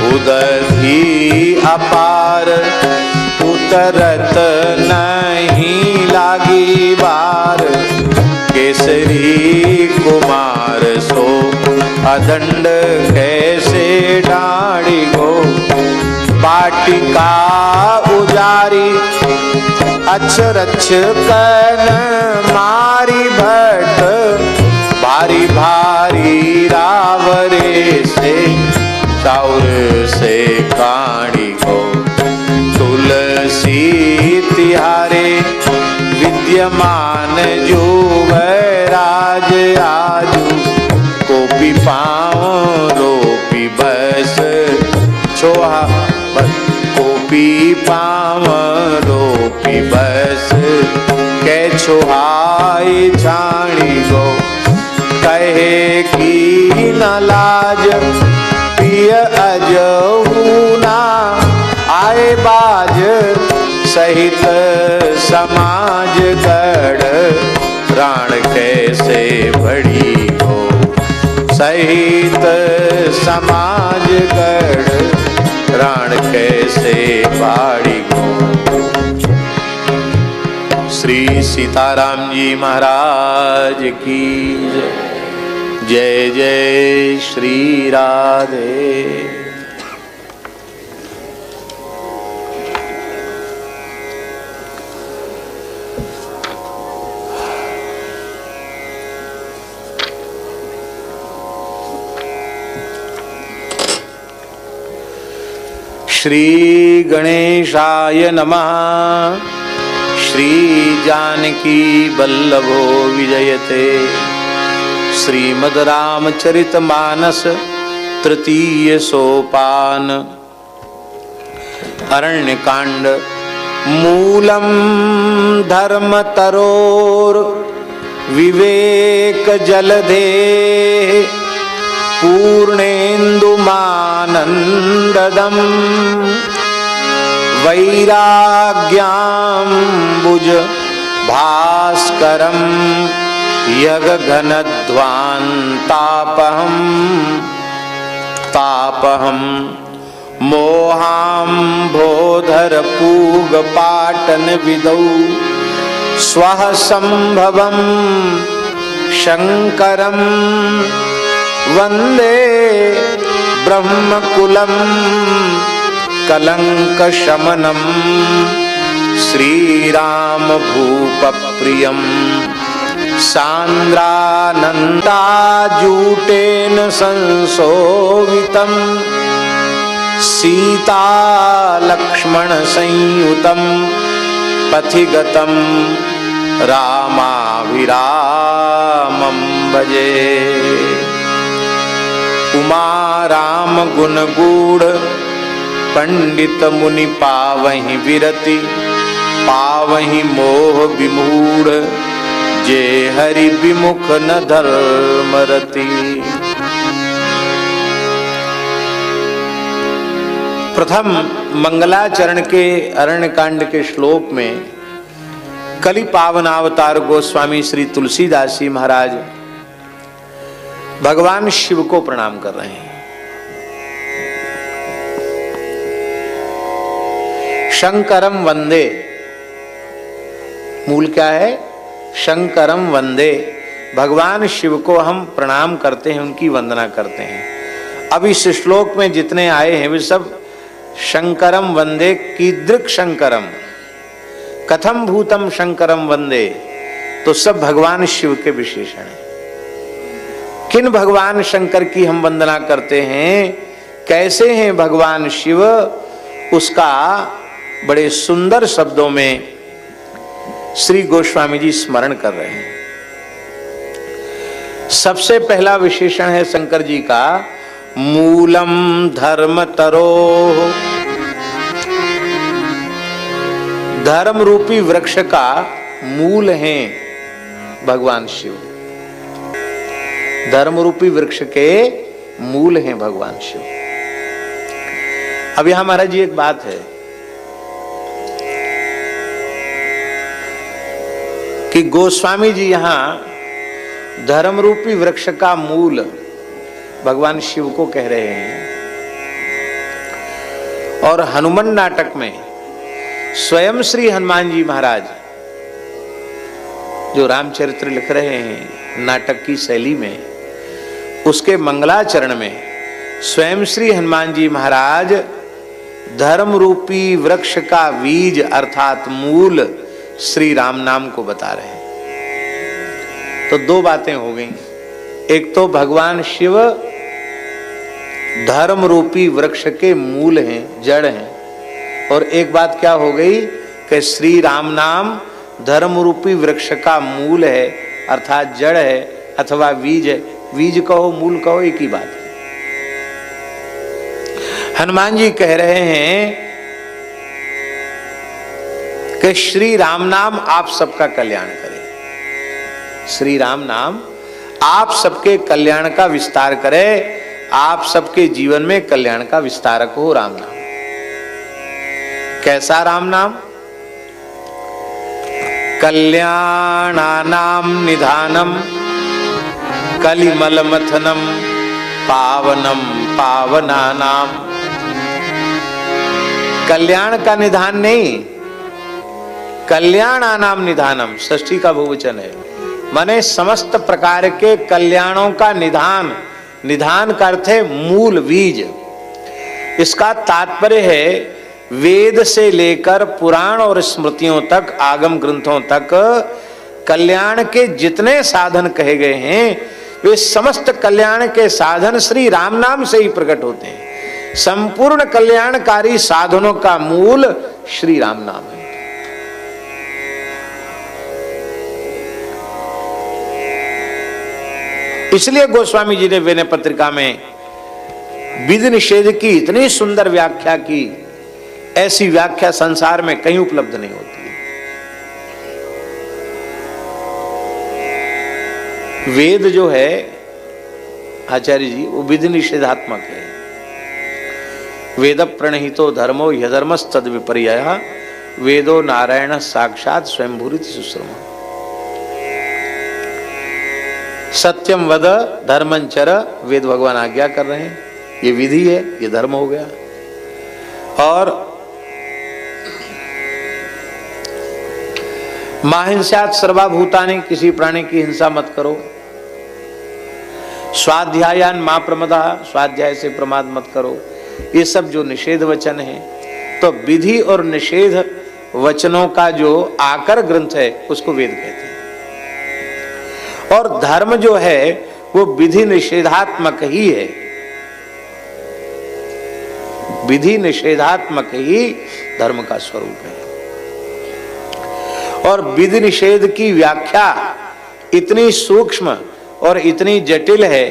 उदधि अपार उतरत नहीं लागी बार, केसरी कुमार सो अदंड कैसे डाड़ी गो, वाटिका उजारी अक्षरक्ष कन मारी भट, भारी भारी रावरे से चाउर से काढ़ी गो, तुलसी तिहारे विद्यमान जो वैराज आजू, कोपी पाँव रोपी बस छोहा, कोपी पाँव रोपी बस कै छोहाई छाणी गो, कहे की न लाज पिय अजहू ना, आए बाज सहित समाज गढ़, प्राण कैसे बड़ी हो सहित समाज गढ़, प्राण कैसे बाड़ी हो। श्री सीताराम जी महाराज की जय, जय श्री राधे। श्री गणेशाय नमः। श्री जानकी वल्लभो विजयते। श्रीमद् रामचरित मानस तृतीय सोपान। अरण्यकांड। मूलम धर्मतरोर विवेक जलधे पूर्णेन्दुमानन्ददम् वैराग्याम्बुज भास्करं यगघनध्वान्तापहं मोहाम्भोधर पूगपाटन विदौ स्वः संभवं शंकरं वंदे ब्रह्मकुलं कलंकशमनं श्रीराम भूपप्रियं सान्द्रानन्दाजूटेन संशोभितं सीता लक्ष्मण संयुतं पथिगतं रामाभिरामं भजे। उमा राम गुण गूढ़ पंडित मुनि पावहि विरति पावहि मोह विमूढ़ जे हरि विमुख न धर्मरति। प्रथम मंगलाचरण के अरण्यकांड के श्लोक में कलि पावन अवतार गोस्वामी श्री तुलसीदास जी महाराज भगवान शिव को प्रणाम कर रहे हैं। शंकरम वंदे, मूल क्या है? शंकरम वंदे, भगवान शिव को हम प्रणाम करते हैं, उनकी वंदना करते हैं। अब इस श्लोक में जितने आए हैं वे सब शंकरम वंदे, कीदृक् शंकरम, कथम भूतम शंकरम वंदे, तो सब भगवान शिव के विशेषण हैं। किन भगवान शंकर की हम वंदना करते हैं, कैसे हैं भगवान शिव, उसका बड़े सुंदर शब्दों में श्री गोस्वामी जी स्मरण कर रहे हैं। सबसे पहला विशेषण है शंकर जी का, मूलम धर्म तरो, धर्म रूपी वृक्ष का मूल हैं भगवान शिव। धर्म रूपी वृक्ष के मूल हैं भगवान शिव। अब यहां महाराज जी एक बात है कि गोस्वामी जी यहां धर्म रूपी वृक्ष का मूल भगवान शिव को कह रहे हैं, और हनुमान नाटक में स्वयं श्री हनुमान जी महाराज जो रामचरित्र लिख रहे हैं नाटक की शैली में, उसके मंगलाचरण में स्वयं श्री हनुमान जी महाराज धर्म रूपी वृक्ष का बीज अर्थात मूल श्री राम नाम को बता रहे हैं। तो दो बातें हो गई, एक तो भगवान शिव धर्म रूपी वृक्ष के मूल हैं, जड़ हैं, और एक बात क्या हो गई कि श्री राम नाम धर्म रूपी वृक्ष का मूल है अर्थात जड़ है अथवा बीज है। बीज कहो मूल कहो एक ही बात है। हनुमान जी कह रहे हैं कि श्री राम नाम आप सबका कल्याण करे, श्री राम नाम आप सबके कल्याण का विस्तार करे, आप सबके जीवन में कल्याण का विस्तारक हो राम नाम। कैसा राम नाम? कल्याणानाम निधानम कलिमलमथनम पावनम पावनानाम। कल्याण का निधान नहीं, कल्याणानाम निधानम, षष्ठी का बहुवचन है, माने समस्त प्रकार के कल्याणों का निधान। निधान का अर्थ है मूल, बीज। इसका तात्पर्य है वेद से लेकर पुराण और स्मृतियों तक, आगम ग्रंथों तक कल्याण के जितने साधन कहे गए हैं वे समस्त कल्याण के साधन श्री राम नाम से ही प्रकट होते हैं। संपूर्ण कल्याणकारी साधनों का मूल श्री राम नाम है। इसलिए गोस्वामी जी ने विनय पत्रिका में विधि निषेध की इतनी सुंदर व्याख्या की, ऐसी व्याख्या संसार में कहीं उपलब्ध नहीं होती। वेद जो है आचार्य जी वो विधि निषेधात्मक है। वेद प्रणहितो धर्मो ह्यधर्मस्तद विपर्ययः वेदो नारायण साक्षात स्वयंभूरिति सुश्रम। सत्यम वद धर्मंचर, वेद भगवान आज्ञा कर रहे हैं, ये विधि है, ये धर्म हो गया। और माहिंसात सर्वभूतानि, किसी प्राणी की हिंसा मत करो। स्वाध्यायान मां प्रमदा, स्वाध्याय से प्रमाद मत करो। ये सब जो निषेध वचन है, तो विधि और निषेध वचनों का जो आकर ग्रंथ है उसको वेद कहते हैं। और धर्म जो है वो विधि निषेधात्मक ही है, विधि निषेधात्मक ही धर्म का स्वरूप है। और विधि निषेध की व्याख्या इतनी सूक्ष्म और इतनी जटिल है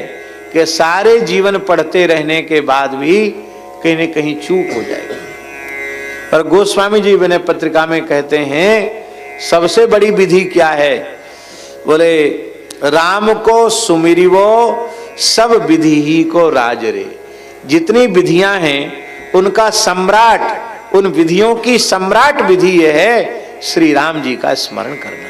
कि सारे जीवन पढ़ते रहने के बाद भी कहीं न कहीं चूक हो जाएगी। पर गोस्वामी जी विनय पत्रिका में कहते हैं सबसे बड़ी विधि क्या है? बोले राम को सुमिरिवो सब विधि ही को राज रे। जितनी विधियां हैं उनका सम्राट, उन विधियों की सम्राट विधि यह है श्री राम जी का स्मरण करना,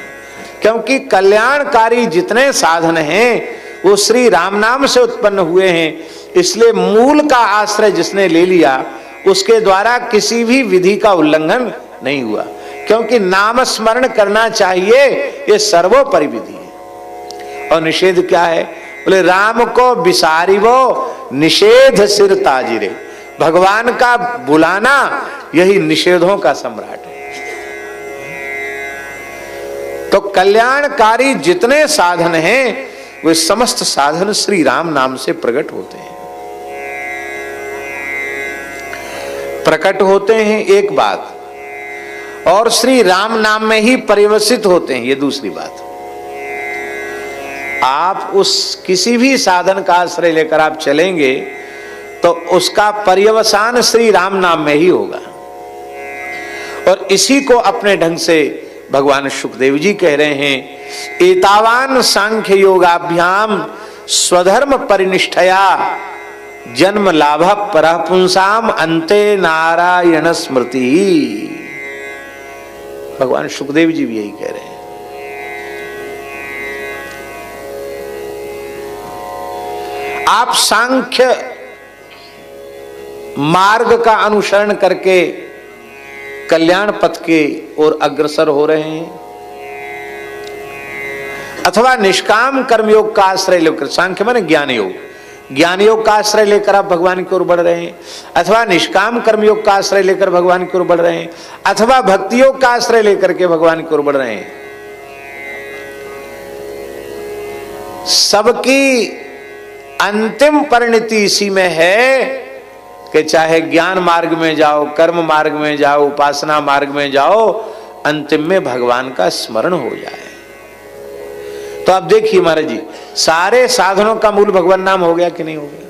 क्योंकि कल्याणकारी जितने साधन हैं वो श्री राम नाम से उत्पन्न हुए हैं। इसलिए मूल का आश्रय जिसने ले लिया उसके द्वारा किसी भी विधि का उल्लंघन नहीं हुआ, क्योंकि नाम स्मरण करना चाहिए, ये सर्वोपरि विधि है। और निषेध क्या है? बोले राम को बिसारिवो निषेध सिर ताजिरे, भगवान का बुलाना यही निषेधों का सम्राट है। तो कल्याणकारी जितने साधन हैं वे समस्त साधन श्री राम नाम से प्रकट होते हैं। प्रकट होते हैं एक बात, और श्री राम नाम में ही परिवर्तित होते हैं, ये दूसरी बात। आप उस किसी भी साधन का आश्रय लेकर आप चलेंगे तो उसका पर्यवसान श्री राम नाम में ही होगा। और इसी को अपने ढंग से भगवान सुखदेव जी कह रहे हैं, एतावान सांख्य योगाभ्याम स्वधर्म परिनिष्ठया जन्म लाभ परः पुंसाम अंते नारायण स्मृति। भगवान सुखदेव जी भी यही कह रहे हैं। आप सांख्य मार्ग का अनुसरण करके कल्याण पथ के ओर अग्रसर हो रहे हैं, अथवा निष्काम कर्मयोग का आश्रय लेकर, सांख्य माने ज्ञान योग, ज्ञान योग का आश्रय लेकर आप भगवान की ओर बढ़ रहे हैं, अथवा निष्काम कर्मयोग का आश्रय लेकर भगवान की ओर बढ़ रहे हैं, अथवा भक्ति योग का आश्रय लेकर के भगवान की ओर बढ़ रहे हैं। सबकी अंतिम परिणति इसी में है कि चाहे ज्ञान मार्ग में जाओ, कर्म मार्ग में जाओ, उपासना मार्ग में जाओ, अंतिम में भगवान का स्मरण हो जाए। तो आप देखिए महाराज जी, सारे साधनों का मूल भगवान नाम हो गया कि नहीं हो गया?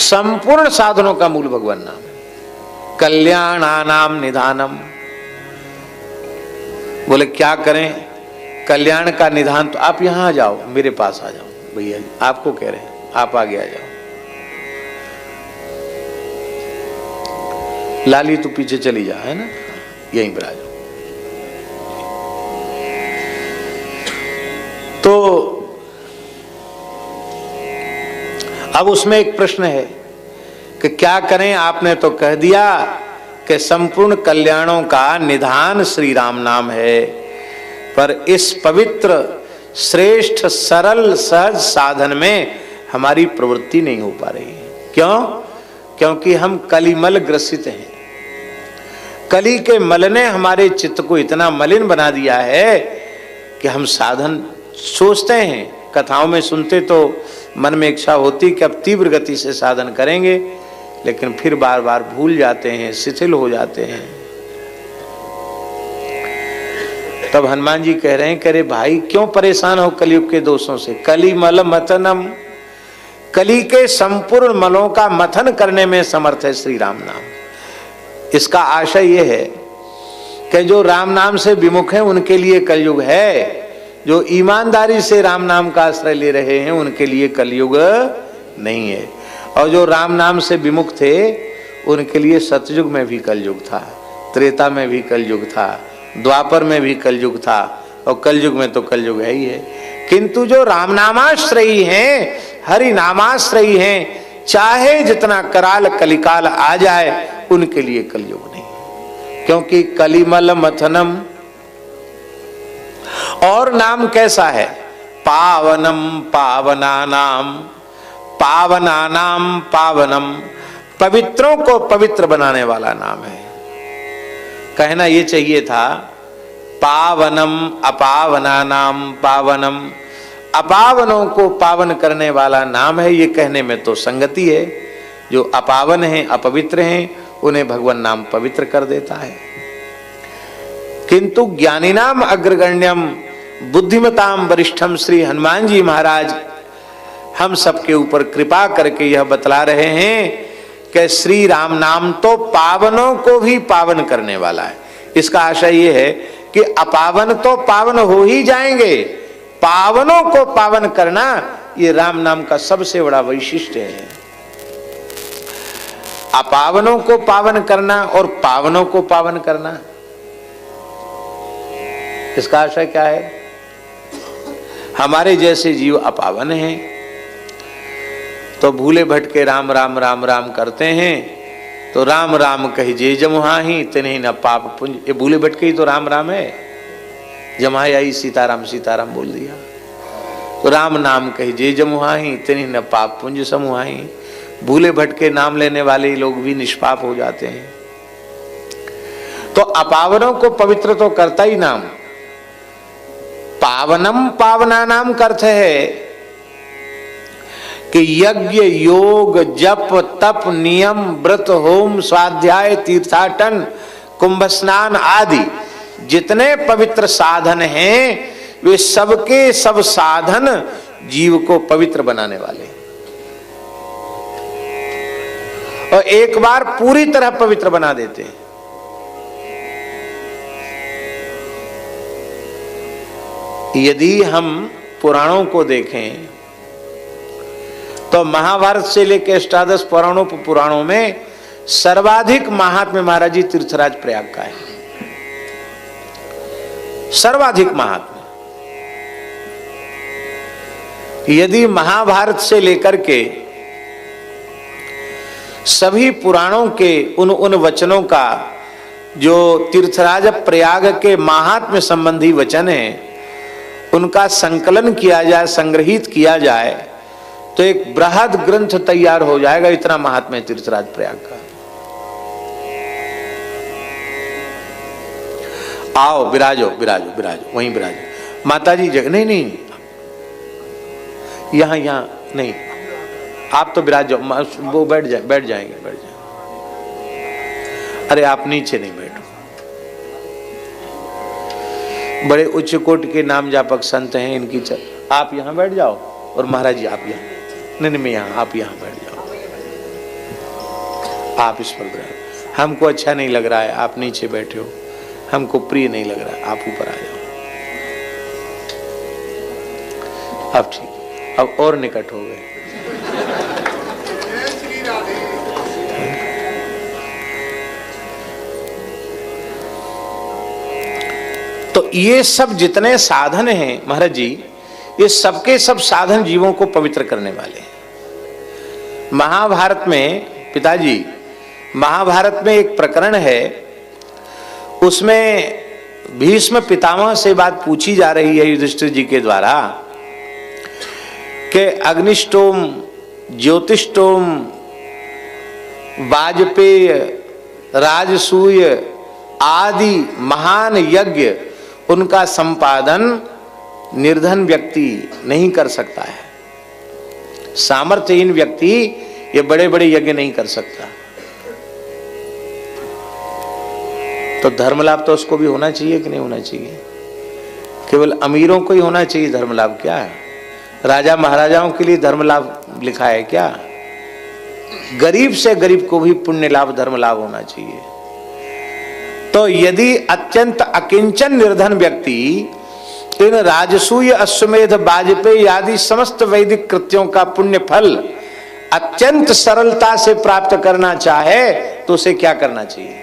संपूर्ण साधनों का मूल भगवान नाम है। कल्याणानाम निधानम। बोले क्या करें कल्याण का निधान? तो आप यहां आ जाओ, मेरे पास आ जाओ भैया जी, आपको कह रहे हैं, आप आगे आ जाओ। लाली तू पीछे चली जा, है ना, यहीं पर आ जाओ। तो अब उसमें एक प्रश्न है कि क्या करें? आपने तो कह दिया कि संपूर्ण कल्याणों का निधान श्री राम नाम है, पर इस पवित्र श्रेष्ठ सरल सहज साधन में हमारी प्रवृत्ति नहीं हो पा रही है। क्यों? क्योंकि हम कलिमल ग्रसित हैं। कली के मल ने हमारे चित्त को इतना मलिन बना दिया है कि हम साधन सोचते हैं, कथाओं में सुनते तो मन में इच्छा होती कि अब तीव्र गति से साधन करेंगे, लेकिन फिर बार बार भूल जाते हैं, शिथिल हो जाते हैं। तब हनुमान जी कह रहे हैं, कह रहे भाई क्यों परेशान हो कलयुग के दोषों से? कली मल मथनम, कली के संपूर्ण मलों का मथन करने में समर्थ है श्री राम नाम। इसका आशय यह है कि जो राम नाम से विमुख है उनके लिए कलयुग है, जो ईमानदारी से राम नाम का आश्रय ले रहे हैं उनके लिए कलयुग नहीं है, और जो राम नाम से विमुख थे उनके लिए सतयुग में भी कलयुग था, त्रेता में भी कलयुग था, द्वापर में भी कलयुग था, और कलयुग में तो कलयुग है ही है। किंतु जो राम नामाश्रयी हैं, हरि नामाश्रयी हैं, चाहे जितना कराल कलिकाल आ जाए उनके लिए कलयुग नहीं, क्योंकि कलिमल मथनम। और नाम कैसा है? पावनम पावनानाम, पावनानाम पावनम, पवित्रों को पवित्र बनाने वाला नाम है। कहना ये चाहिए था पावनम अपावनानाम पावनम, अपावनों को पावन करने वाला नाम है। ये कहने में तो संगति है, जो अपावन हैं, अपवित्र हैं, उन्हें भगवान नाम पवित्र कर देता है। किंतु ज्ञानीनाम अग्रगण्यम बुद्धिमताम वरिष्ठम श्री हनुमान जी महाराज हम सबके ऊपर कृपा करके यह बतला रहे हैं कि श्री राम नाम तो पावनों को भी पावन करने वाला है। इसका आशय यह है कि अपावन तो पावन हो ही जाएंगे, पावनों को पावन करना ये राम नाम का सबसे बड़ा वैशिष्ट्य है। अपावनों को पावन करना और पावनों को पावन करना, इसका आशय क्या है? हमारे जैसे जीव अपावन हैं तो भूले भटके राम राम राम राम करते हैं, तो राम राम कही जे जमुहाही तिन्हीं न पाप पुंज। ये भूले भटके ही तो राम राम है, जमाई आई सीताराम सीताराम बोल दिया, तो राम नाम कही जे जमुहाही तिन्हीं न पाप पुंज समूहाही। भूले भटके नाम लेने वाले लोग भी निष्पाप हो जाते हैं। तो अपावनों को पवित्र तो करता ही नाम, पावनम पावना नाम का अर्थ है कि यज्ञ योग जप तप नियम व्रत होम स्वाध्याय तीर्थाटन कुंभ स्नान आदि जितने पवित्र साधन हैं वे सबके सब साधन जीव को पवित्र बनाने वाले, और एक बार पूरी तरह पवित्र बना देते हैं। यदि हम पुराणों को देखें तो महाभारत से लेकर अष्टादश पुराणों में सर्वाधिक महात्म्य महाराज जी तीर्थराज प्रयाग का है, सर्वाधिक महात्म्य। यदि महाभारत से लेकर के सभी पुराणों के उन वचनों का जो तीर्थराज प्रयाग के महात्म्य संबंधी वचन है उनका संकलन किया जाए, संग्रहित किया जाए, तो एक बृहद ग्रंथ तैयार हो जाएगा। इतना महात्म्य तीर्थराज प्रयाग का। आओ विराजो विराजो विराजो, वहीं विराजो। माता जी जगह नहीं नहीं, यहां नहीं, आप तो विराजो, वो बैठ जाएंगे। अरे आप नीचे नहीं बैठो, बड़े उच्च कोटि के नाम जापक संत हैं इनकी आप यहां बैठ जाओ, और महाराज जी आप यहाँ, नहीं मैं यहाँ, आप यहाँ बैठ जाओ, आप इस पर बैठ। हमको अच्छा नहीं लग रहा है आप नीचे बैठे हो, हमको प्रिय नहीं लग रहा है, आप ऊपर आ जाओ। अब ठीक, अब और निकट हो गए। तो ये सब जितने साधन हैं महाराज जी, ये सबके सब साधन जीवों को पवित्र करने वाले हैं। महाभारत में पिताजी, महाभारत में एक प्रकरण है, उसमें भीष्म पितामह से बात पूछी जा रही है युधिष्ठिर जी के द्वारा कि अग्निष्टोम, ज्योतिष्टोम, वाजपेय, राजसूय आदि महान यज्ञ, उनका संपादन निर्धन व्यक्ति नहीं कर सकता है। सामर्थ्यहीन व्यक्ति ये बड़े बड़े यज्ञ नहीं कर सकता। तो धर्म लाभ तो उसको भी होना चाहिए कि नहीं होना चाहिए? केवल अमीरों को ही होना चाहिए धर्म लाभ? क्या है राजा महाराजाओं के लिए धर्म लाभ लिखा है क्या? गरीब से गरीब को भी पुण्य लाभ धर्म लाभ होना चाहिए। तो यदि अत्यंत अकिंचन निर्धन व्यक्ति इन राजसूय अश्वमेध वाजपेयी आदि समस्त वैदिक कृत्यों का पुण्य फल अत्यंत सरलता से प्राप्त करना चाहे तो उसे क्या करना चाहिए?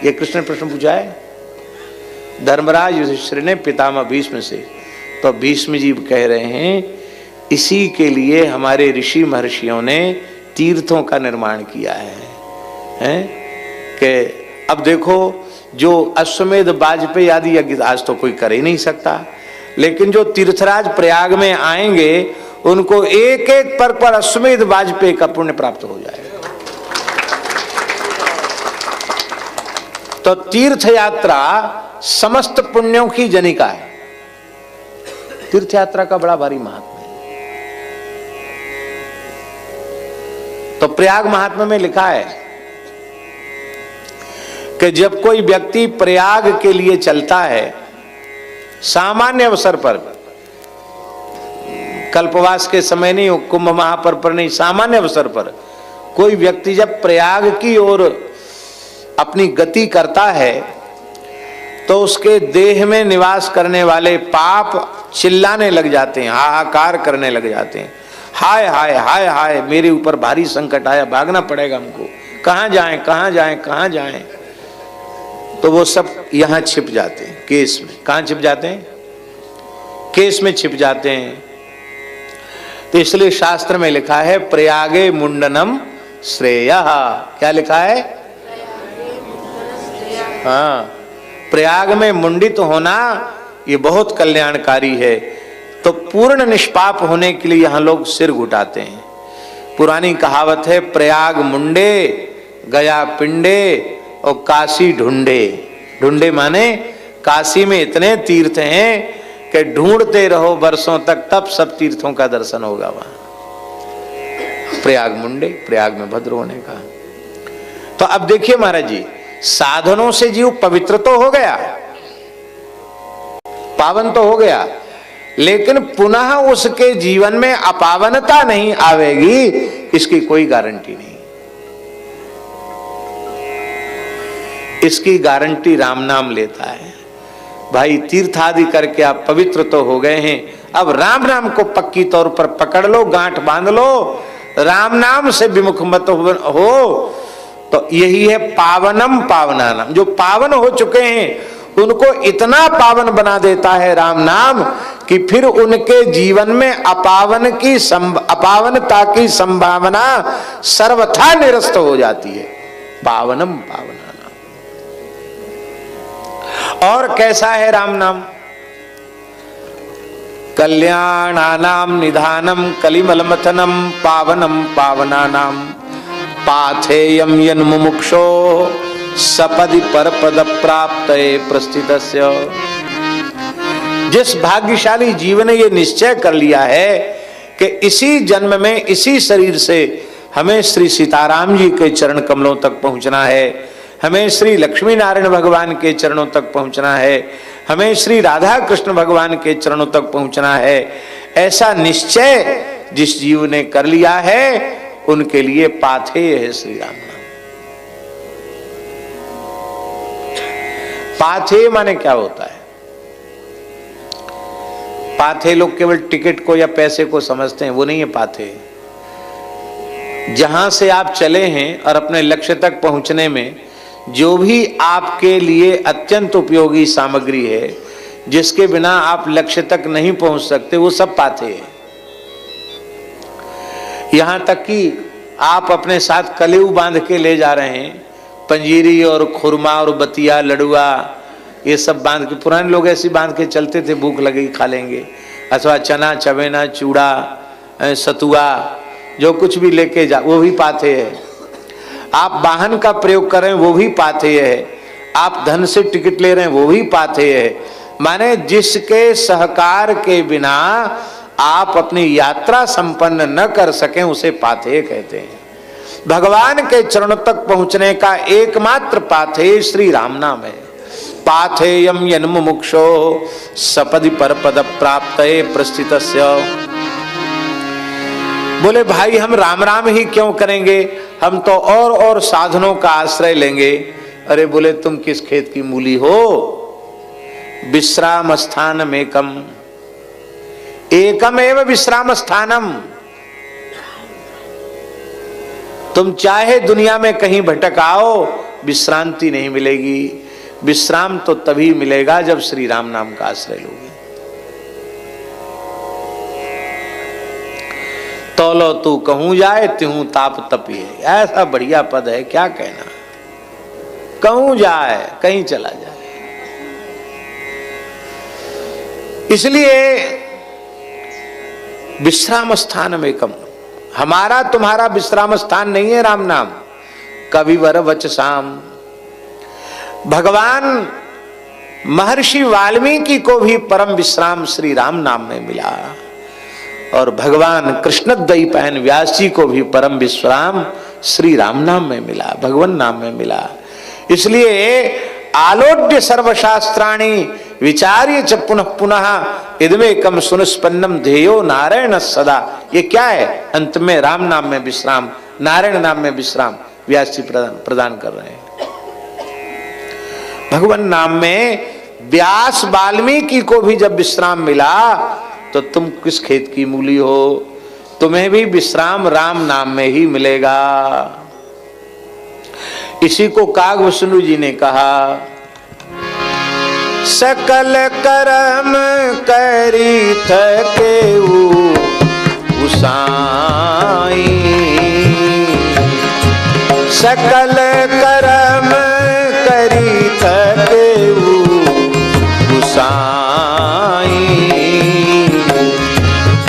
ये कृष्ण ने प्रश्न पूछा है धर्मराज युधिष्ठिर ने पितामह भीष्म से। तो भीष्म जी कह रहे हैं इसी के लिए हमारे ऋषि महर्षियों ने तीर्थों का निर्माण किया है कि अब देखो जो अश्वमेध वाजपेयी आदि यज्ञ आज तो कोई कर ही नहीं सकता, लेकिन जो तीर्थराज प्रयाग में आएंगे उनको एक एक पर अश्वमेध वाजपेयी का पुण्य प्राप्त हो जाएगा। तो तीर्थ यात्रा समस्त पुण्यों की जनिका है। तीर्थ यात्रा का बड़ा भारी महात्म्य है। तो प्रयाग महात्म्य में लिखा है कि जब कोई व्यक्ति प्रयाग के लिए चलता है सामान्य अवसर पर, कल्पवास के समय नहीं हो, कुंभ महापर्व पर नहीं, सामान्य अवसर पर कोई व्यक्ति जब प्रयाग की ओर अपनी गति करता है तो उसके देह में निवास करने वाले पाप चिल्लाने लग जाते हैं, हाहाकार करने लग जाते हैं। हाय हाय हाय हाय, मेरे ऊपर भारी संकट आया, भागना पड़ेगा हमको, कहाँ जाएं कहाँ जाएं कहाँ जाएं, तो वो सब यहाँ छिप जाते हैं केस में। कहाँ छिप जाते हैं? केस में छिप जाते हैं। तो इसलिए शास्त्र में लिखा है प्रयागे मुंडनम श्रेयः। क्या लिखा है? हाँ, प्रयाग में मुंडित होना ये बहुत कल्याणकारी है। तो पूर्ण निष्पाप होने के लिए यहाँ लोग सिर घुटाते हैं। पुरानी कहावत है प्रयाग मुंडे गया पिंडे और काशी ढूंढे। ढूंढे माने काशी में इतने तीर्थ हैं कि ढूंढते रहो वर्षों तक, तब सब तीर्थों का दर्शन होगा वहां। प्रयाग मुंडे, प्रयाग में भद्र होने का। तो अब देखिए महाराज जी, साधनों से जीव पवित्र तो हो गया, पावन तो हो गया, लेकिन पुनः उसके जीवन में अपावनता नहीं आवेगी, इसकी कोई गारंटी नहीं। इसकी गारंटी राम नाम लेता है। भाई तीर्थ आदि करके आप पवित्र तो हो गए हैं, अब राम नाम को पक्की तौर पर पकड़ लो, गांठ बांध लो, राम नाम से विमुख मत हो। तो यही है पावनम पावनानाम। जो पावन हो चुके हैं उनको इतना पावन बना देता है राम नाम कि फिर उनके जीवन में अपावनता की संभावना सर्वथा निरस्त हो जाती है। पावनम पावनानाम। और कैसा है राम नाम? कल्याणानाम निधानम कलिमलमथनम पावनम पावनानाम पाथेयम यन मुमुक्षो सपदि परपद प्राप्त प्रस्थितस्य। जिस भाग्यशाली जीव ने ये निश्चय कर लिया है कि इसी जन्म में इसी शरीर से हमें श्री सीताराम जी के चरण कमलों तक पहुंचना है, हमें श्री लक्ष्मी नारायण भगवान के चरणों तक पहुंचना है, हमें श्री राधा कृष्ण भगवान के चरणों तक पहुंचना है, ऐसा निश्चय जिस जीव ने कर लिया है उनके लिए पाथेय है श्री राम नाम। पाथेय माने क्या होता है? पाथेय लोग केवल टिकट को या पैसे को समझते हैं, वो नहीं है पाथेय। जहां से आप चले हैं और अपने लक्ष्य तक पहुंचने में जो भी आपके लिए अत्यंत उपयोगी सामग्री है, जिसके बिना आप लक्ष्य तक नहीं पहुंच सकते, वो सब पाथेय है। यहां तक कि आप अपने साथ कलेऊ बांध के ले जा रहे हैं, पंजीरी और खुरमा और बतिया लड़ुआ ये सब बांध के, पुराने लोग ऐसी बांध के चलते थे, भूख लगेगी खा लेंगे, अथवा चना चवेना चूड़ा सतुआ जो कुछ भी लेके जा, वो भी पाथेय है। आप वाहन का प्रयोग कर रहे हैं, वो भी पाथेय है। आप धन से टिकट ले रहे हैं, वो भी पाथेय है। माने जिसके सहकार के बिना आप अपनी यात्रा संपन्न न कर सकें उसे पाथेय कहते हैं। भगवान के चरणों तक पहुंचने का एकमात्र पाथेय श्री राम नाम है। पाथेयम यन मुमुक्षो सपदि परपद प्राप्त प्रस्थितस्य। बोले भाई हम राम राम ही क्यों करेंगे, हम तो और साधनों का आश्रय लेंगे। अरे बोले तुम किस खेत की मूली हो? विश्राम स्थानम एकम, एकम एव विश्राम स्थानम। तुम चाहे दुनिया में कहीं भटक आओ, विश्रांति नहीं मिलेगी। विश्राम तो तभी मिलेगा जब श्री राम नाम का आश्रय लोगे। तौलो तू कहूं जाए तिहूं ताप तपिए, ऐसा बढ़िया पद है, क्या कहना। कहूं जाए, कहीं चला जाए। इसलिए विश्राम स्थान में कम, हमारा तुम्हारा विश्राम स्थान नहीं है राम नाम। कविवर वचसाम। भगवान महर्षि वाल्मीकि को भी परम विश्राम श्री राम नाम में मिला, और भगवान कृष्णद्वैपायन व्यास जी को भी परम विश्राम श्री राम नाम में मिला, भगवान नाम में मिला। इसलिए आलोड्य सर्वशास्त्राणि विचार्य च पुनः पुनः इदमेकम सुनिष्पन्नम ध्येयो नारायण सदा। ये क्या है? अंत में राम नाम में विश्राम, नारायण नाम में विश्राम व्यास जी प्रदान कर रहे हैं। भगवान नाम में व्यास वाल्मीकि को भी जब विश्राम मिला तो तुम किस खेत की मूली हो? तुम्हें भी विश्राम राम नाम में ही मिलेगा। इसी को कागभूषण जी ने कहा, सकल कर्म करी थके उसाई, सकल कर्म करी थके उसाई,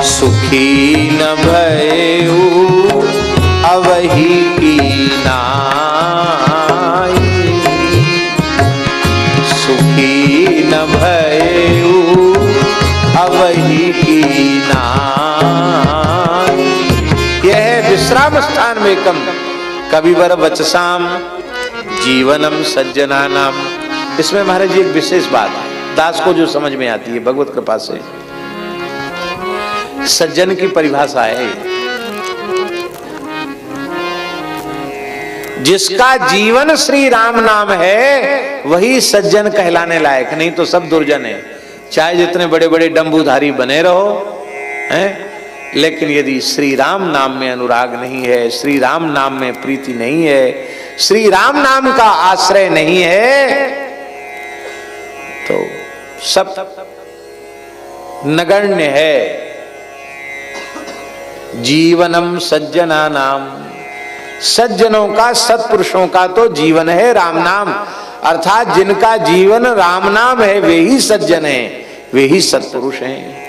सुखी न भयऊ अवही की नाई, सुखी न भयऊ अवही की नाई। यह विश्राम स्थान में कम कविवर वचसाम जीवनम सज्जनानाम। इसमें महाराज जी एक विशेष बात दास को जो समझ में आती है भगवत कृपा से, सज्जन की परिभाषा है जिसका जीवन श्री राम नाम है वही सज्जन कहलाने लायक, नहीं तो सब दुर्जन है। चाहे जितने बड़े बड़े डंबूधारी बने रहो हैं, लेकिन यदि श्री राम नाम में अनुराग नहीं है, श्री राम नाम में प्रीति नहीं है, श्री राम नाम का आश्रय नहीं है, तो सब नगण्य है। जीवनम सज्जना नाम, सज्जनों का सत्पुरुषों का तो जीवन है राम नाम, अर्थात जिनका जीवन राम नाम है वे ही सज्जन हैं, वे ही सत्पुरुष हैं।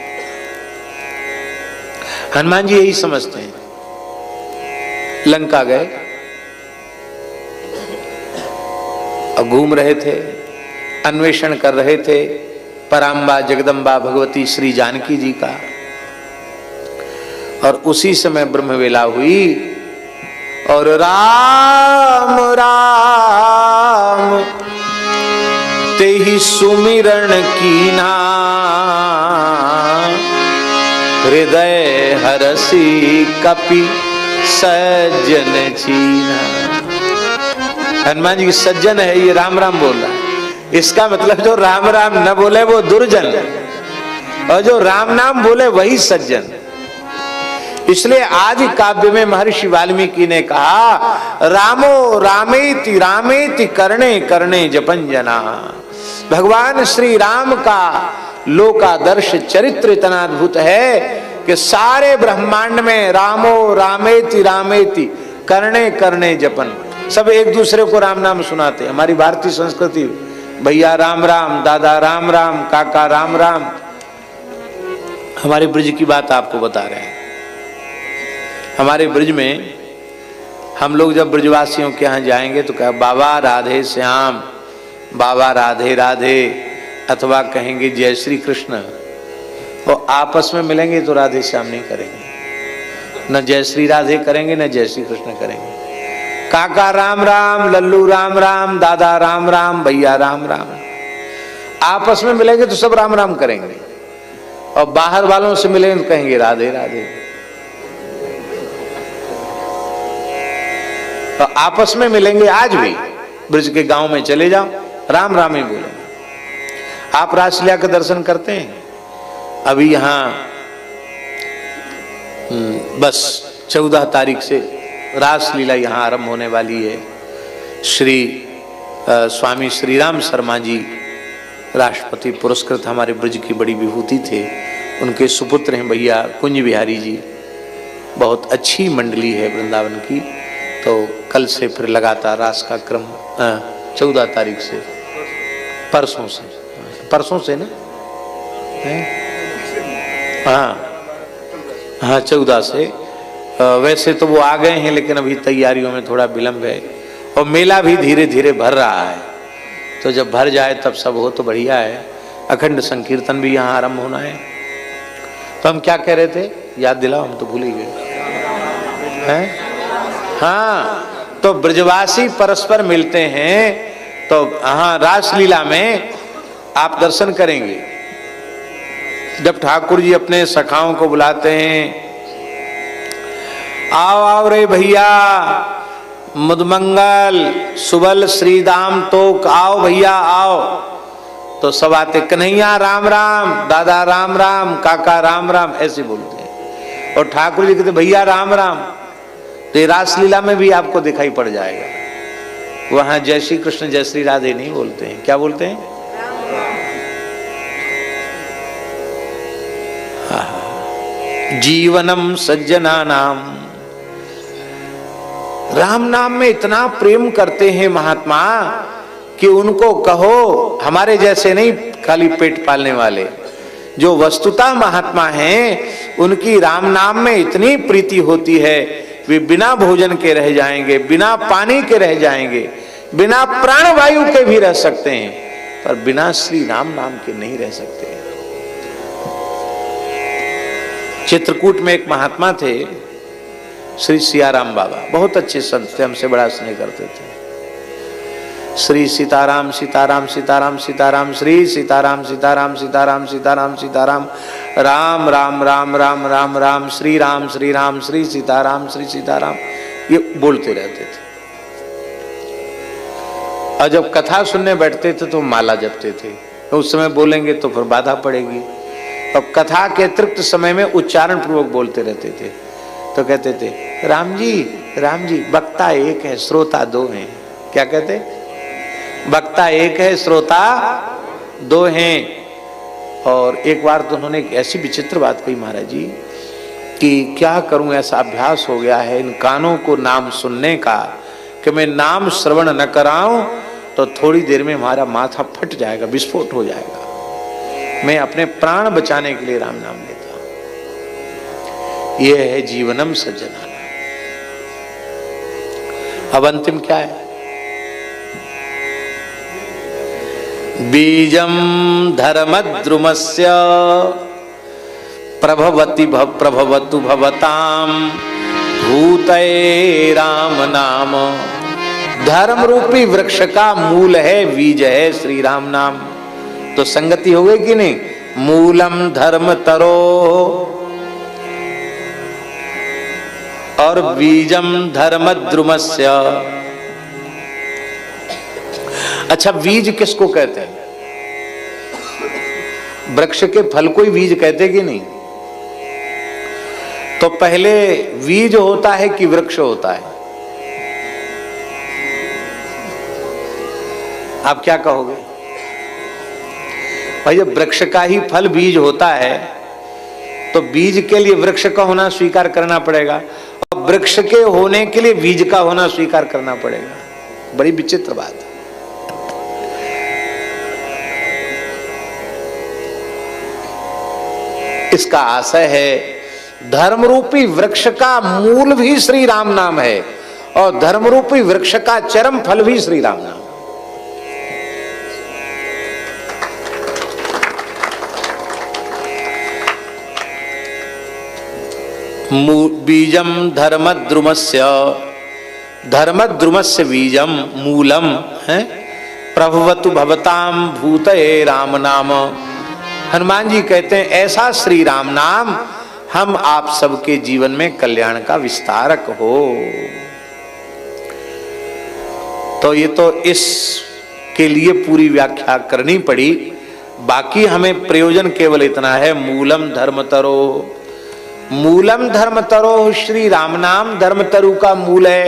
हनुमान जी यही समझते हैं। लंका गए और घूम रहे थे, अन्वेषण कर रहे थे पराम्बा जगदम्बा भगवती श्री जानकी जी का, और उसी समय ब्रह्मवेला हुई और राम राम तेहि सुमिरन कीना, हृदय हरसी कपि सज्जन चीना। हनुमान जी सज्जन है, ये राम राम बोल रहा है। इसका मतलब जो राम राम न बोले वो दुर्जन, और जो राम नाम बोले वही सज्जन। इसलिए आदि काव्य में महर्षि वाल्मीकि ने कहा, रामो रामेति रामेति करणे करणे जपन जना। भगवान श्री राम का लोकादर्श चरित्र इतना अद्भुत है कि सारे ब्रह्मांड में रामो रामेति रामेति करणे करणे जपन, सब एक दूसरे को राम नाम सुनाते हैं। हमारी भारतीय संस्कृति, भैया राम राम, दादा राम राम, काका राम राम। हमारे ब्रज की बात आपको बता रहे हैं। हमारे ब्रज में हम लोग जब ब्रजवासियों के यहाँ जाएंगे तो कहा बाबा राधे श्याम, बाबा राधे राधे, अथवा कहेंगे जय श्री कृष्ण। और आपस में मिलेंगे तो राधे श्याम नहीं करेंगे, न जय श्री राधे करेंगे न जय श्री कृष्ण करेंगे। काका राम राम, लल्लू राम राम, दादा राम राम, भैया राम राम। आपस में मिलेंगे तो सब राम राम करेंगे, और बाहर वालों से मिलेंगे तो कहेंगे राधे राधे। तो आपस में मिलेंगे, आज भी ब्रज के गांव में चले जाओ राम राम ही बोलेंगे। आप रासलीला का दर्शन करते हैं? अभी यहाँ बस 14 तारीख से रासलीला यहाँ आरंभ होने वाली है। श्री स्वामी श्री राम शर्मा जी राष्ट्रपति पुरस्कृत हमारे ब्रज की बड़ी विभूति थे, उनके सुपुत्र हैं भैया कुंज बिहारी जी। बहुत अच्छी मंडली है वृंदावन की। तो कल से फिर लगातार रास का क्रम 14 तारीख से, परसों से ना, हाँ 14 से। वैसे तो वो आ गए हैं लेकिन अभी तैयारियों में थोड़ा विलंब है, और मेला भी धीरे धीरे भर रहा है। तो जब भर जाए तब सब हो तो बढ़िया है। अखंड संकीर्तन भी यहाँ आरंभ होना है। तो हम क्या कह रहे थे, याद दिलाओ, हम तो भूल ही गए हैं। हाँ, तो ब्रजवासी परस्पर मिलते हैं, तो हाँ रासलीला में आप दर्शन करेंगे। जब ठाकुर जी अपने सखाओं को बुलाते हैं, आओ आओ रे भैया, मुदमंगल सुबल श्रीदाम तोक, आओ भैया आओ। तो सब आते, कन्हैया राम राम, दादा राम राम, काका राम राम, ऐसे बोलते हैं। और ठाकुर जी कहते भैया राम राम। तो रासलीला में भी आपको दिखाई पड़ जाएगा। वहां जय श्री कृष्ण जय श्री राधे नहीं बोलते हैं, क्या बोलते हैं? जीवनम सज्जना नाम। राम नाम में इतना प्रेम करते हैं महात्मा कि उनको कहो, हमारे जैसे नहीं खाली पेट पालने वाले, जो वस्तुतः महात्मा हैं उनकी राम नाम में इतनी प्रीति होती है, वे बिना भोजन के रह जाएंगे, बिना पानी के रह जाएंगे, बिना प्राणवायु के भी रह सकते हैं, पर बिना श्री राम नाम के नहीं रह सकते। चित्रकूट में एक महात्मा थे श्री सियाराम बाबा, बहुत अच्छे संत थे, हमसे बड़ा स्नेह करते थे। श्री सीताराम सीताराम सीताराम सीताराम, श्री सीताराम सीताराम सीताराम सीताराम सीताराम, राम राम राम राम राम राम, श्री राम श्री सीताराम श्री सीताराम, ये बोलते रहते थे। और जब कथा सुनने बैठते थे तो माला जपते थे, तो उस समय बोलेंगे तो फिर बाधा पड़ेगी। अब कथा के अतिरिक्त समय में उच्चारण पूर्वक बोलते रहते थे। तो कहते थे राम जी वक्ता एक है श्रोता दो हैं। क्या कहते? वक्ता एक है श्रोता दो हैं। और एक बार तो उन्होंने ऐसी विचित्र बात कही महाराज जी कि क्या करूं, ऐसा अभ्यास हो गया है इन कानों को नाम सुनने का कि मैं नाम श्रवण न कराऊं तो थोड़ी देर में हमारा माथा फट जाएगा, विस्फोट हो जाएगा। मैं अपने प्राण बचाने के लिए राम नाम लेता हूं। यह है जीवनम सज्जना। अब अंतिम क्या है? बीजम धर्मद्रुमस्य प्रभवतु भवताम भूतये राम नाम। धर्म रूपी वृक्ष का मूल है, बीज है श्री राम नाम। तो संगति हो गई कि नहीं? मूलम धर्म तरो और बीजम धर्मद्रुमस्य। अच्छा, बीज किसको कहते हैं? वृक्ष के फल को ही बीज कहते कि नहीं? तो पहले बीज होता है कि वृक्ष होता है? आप क्या कहोगे? भाई जब वृक्ष का ही फल बीज होता है तो बीज के लिए वृक्ष का होना स्वीकार करना पड़ेगा और वृक्ष के होने के लिए बीज का होना स्वीकार करना पड़ेगा। बड़ी विचित्र बात है। इसका आशय है धर्म रूपी वृक्ष का मूल भी श्री राम नाम है और धर्म रूपी वृक्ष का चरम फल भी श्री राम नाम। बीजम धर्मद्रुमस्य, धर्मद्रुमस्य बीजम मूलम है प्रभवतु भवताम भूतये राम नाम। हनुमान जी कहते हैं ऐसा श्री राम नाम हम आप सबके जीवन में कल्याण का विस्तारक हो। तो ये तो इसके लिए पूरी व्याख्या करनी पड़ी। बाकी हमें प्रयोजन केवल इतना है, मूलम धर्मतरो। मूलम धर्मतरो श्री राम नाम धर्मतरु का मूल है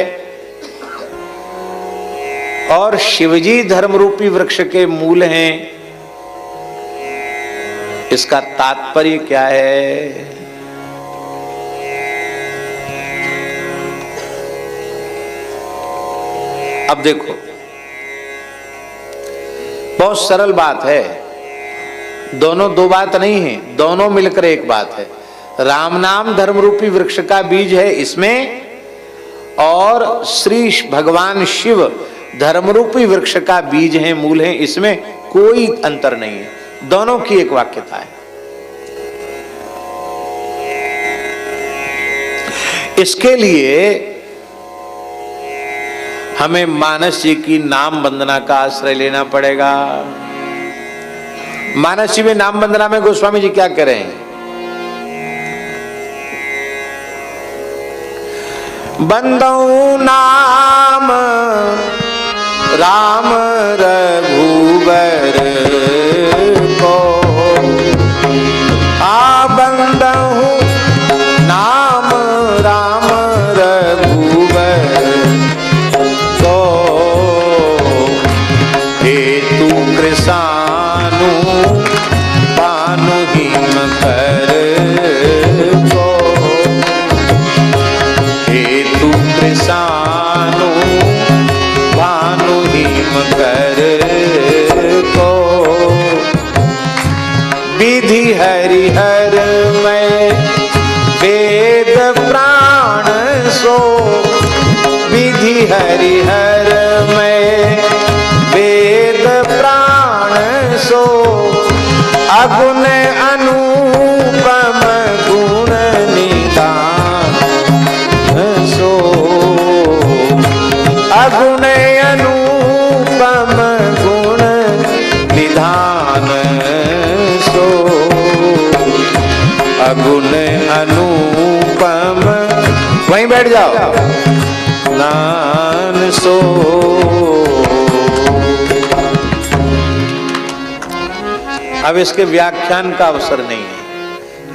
और शिवजी धर्म रूपी वृक्ष के मूल हैं। इसका तात्पर्य क्या है? अब देखो, बहुत सरल बात है, दोनों दो बात नहीं है, दोनों मिलकर एक बात है। राम नाम धर्म रूपी वृक्ष का बीज है इसमें और श्री भगवान शिव धर्म रूपी वृक्ष का बीज है, मूल है, इसमें कोई अंतर नहीं है, दोनों की एक वाक्यता है। इसके लिए हमें मानस जी की नाम वंदना का आश्रय लेना पड़ेगा। मानस जी में नाम वंदना में गोस्वामी जी क्या कह रहे हैं? बंदौ नाम राम रघुबर को, आ बंदौ नाम राम रघुबर को, भानु हिम कर को, हेतु कृषानु भानु हिम कर को, विधि हरिहर में वेद प्राण सो, विधि हरिहर में वेद प्राण सो, अगुण अनुपम गुण निधान सो, अगुण अनुपम गुण निधान सो, अगुण अनुपम, वहीं बैठ जाओ, नान सो। अब इसके व्याख्यान का अवसर नहीं है,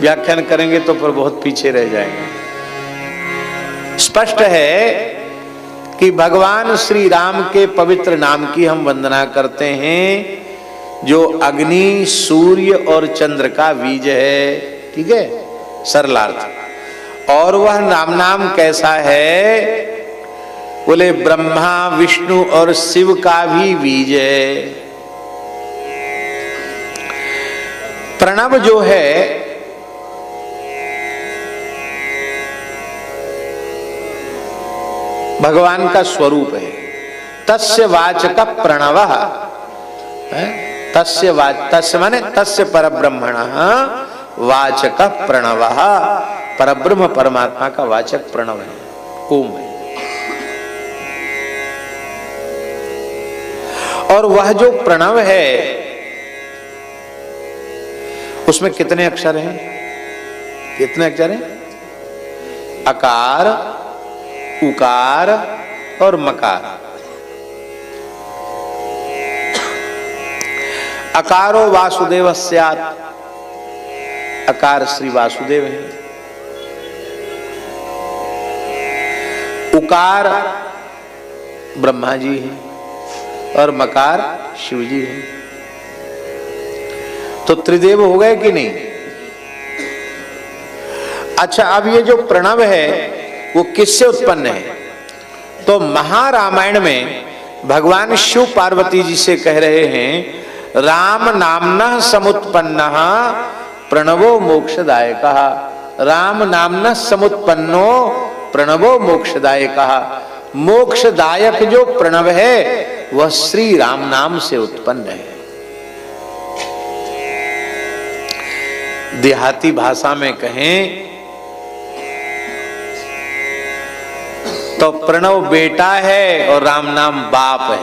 व्याख्यान करेंगे तो फिर बहुत पीछे रह जाएंगे। स्पष्ट है कि भगवान श्री राम के पवित्र नाम की हम वंदना करते हैं, जो अग्नि, सूर्य और चंद्र का बीज है, ठीक है, सरलार्थ। और वह राम नाम कैसा है? बोले ब्रह्मा, विष्णु और शिव का भी बीज है। प्रणव जो है भगवान का स्वरूप है। तस्य वाचक प्रणव, तस्य माने तस्य परब्रह्मण वाचक प्रणव, परब्रह्म परमात्मा का वाचक प्रणव है, ओम है। और वह जो प्रणव है उसमें कितने अक्षर हैं? कितने अक्षर हैं? अकार, उकार और मकार। अकारो वासुदेव स्यात्, अकार श्री वासुदेव है। उकार ब्रह्मा जी है और मकार शिव जी है। तो त्रिदेव हो गए कि नहीं? अच्छा, अब ये जो प्रणव है वो किससे उत्पन्न है? तो महारामायण में भगवान शिव पार्वती जी से कह रहे हैं, राम नामना समुत्पन्नः प्रणवो मोक्षदायकः। राम नामना समुत्पन्नो प्रणवो मोक्षदायकः। मोक्षदायक जो प्रणव है वह श्री राम नाम से उत्पन्न है। देहाती भाषा में कहें तो प्रणव बेटा है और राम नाम बाप है।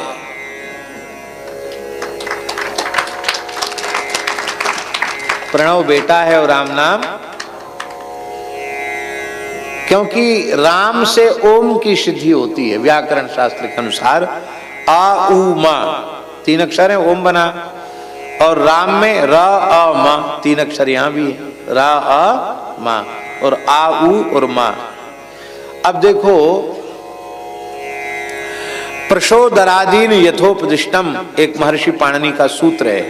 प्रणव बेटा है और राम नाम, क्योंकि राम से ओम की सिद्धि होती है व्याकरण शास्त्र के अनुसार। आ उ मा तीन अक्षर है, ओम बना। और राम में र अ म तीन अक्षर यहां भी है, र अ मा, और आ उ और मा। अब देखो, प्रशोदरादीन यथोपदिष्टम एक महर्षि पाणिनि का सूत्र है।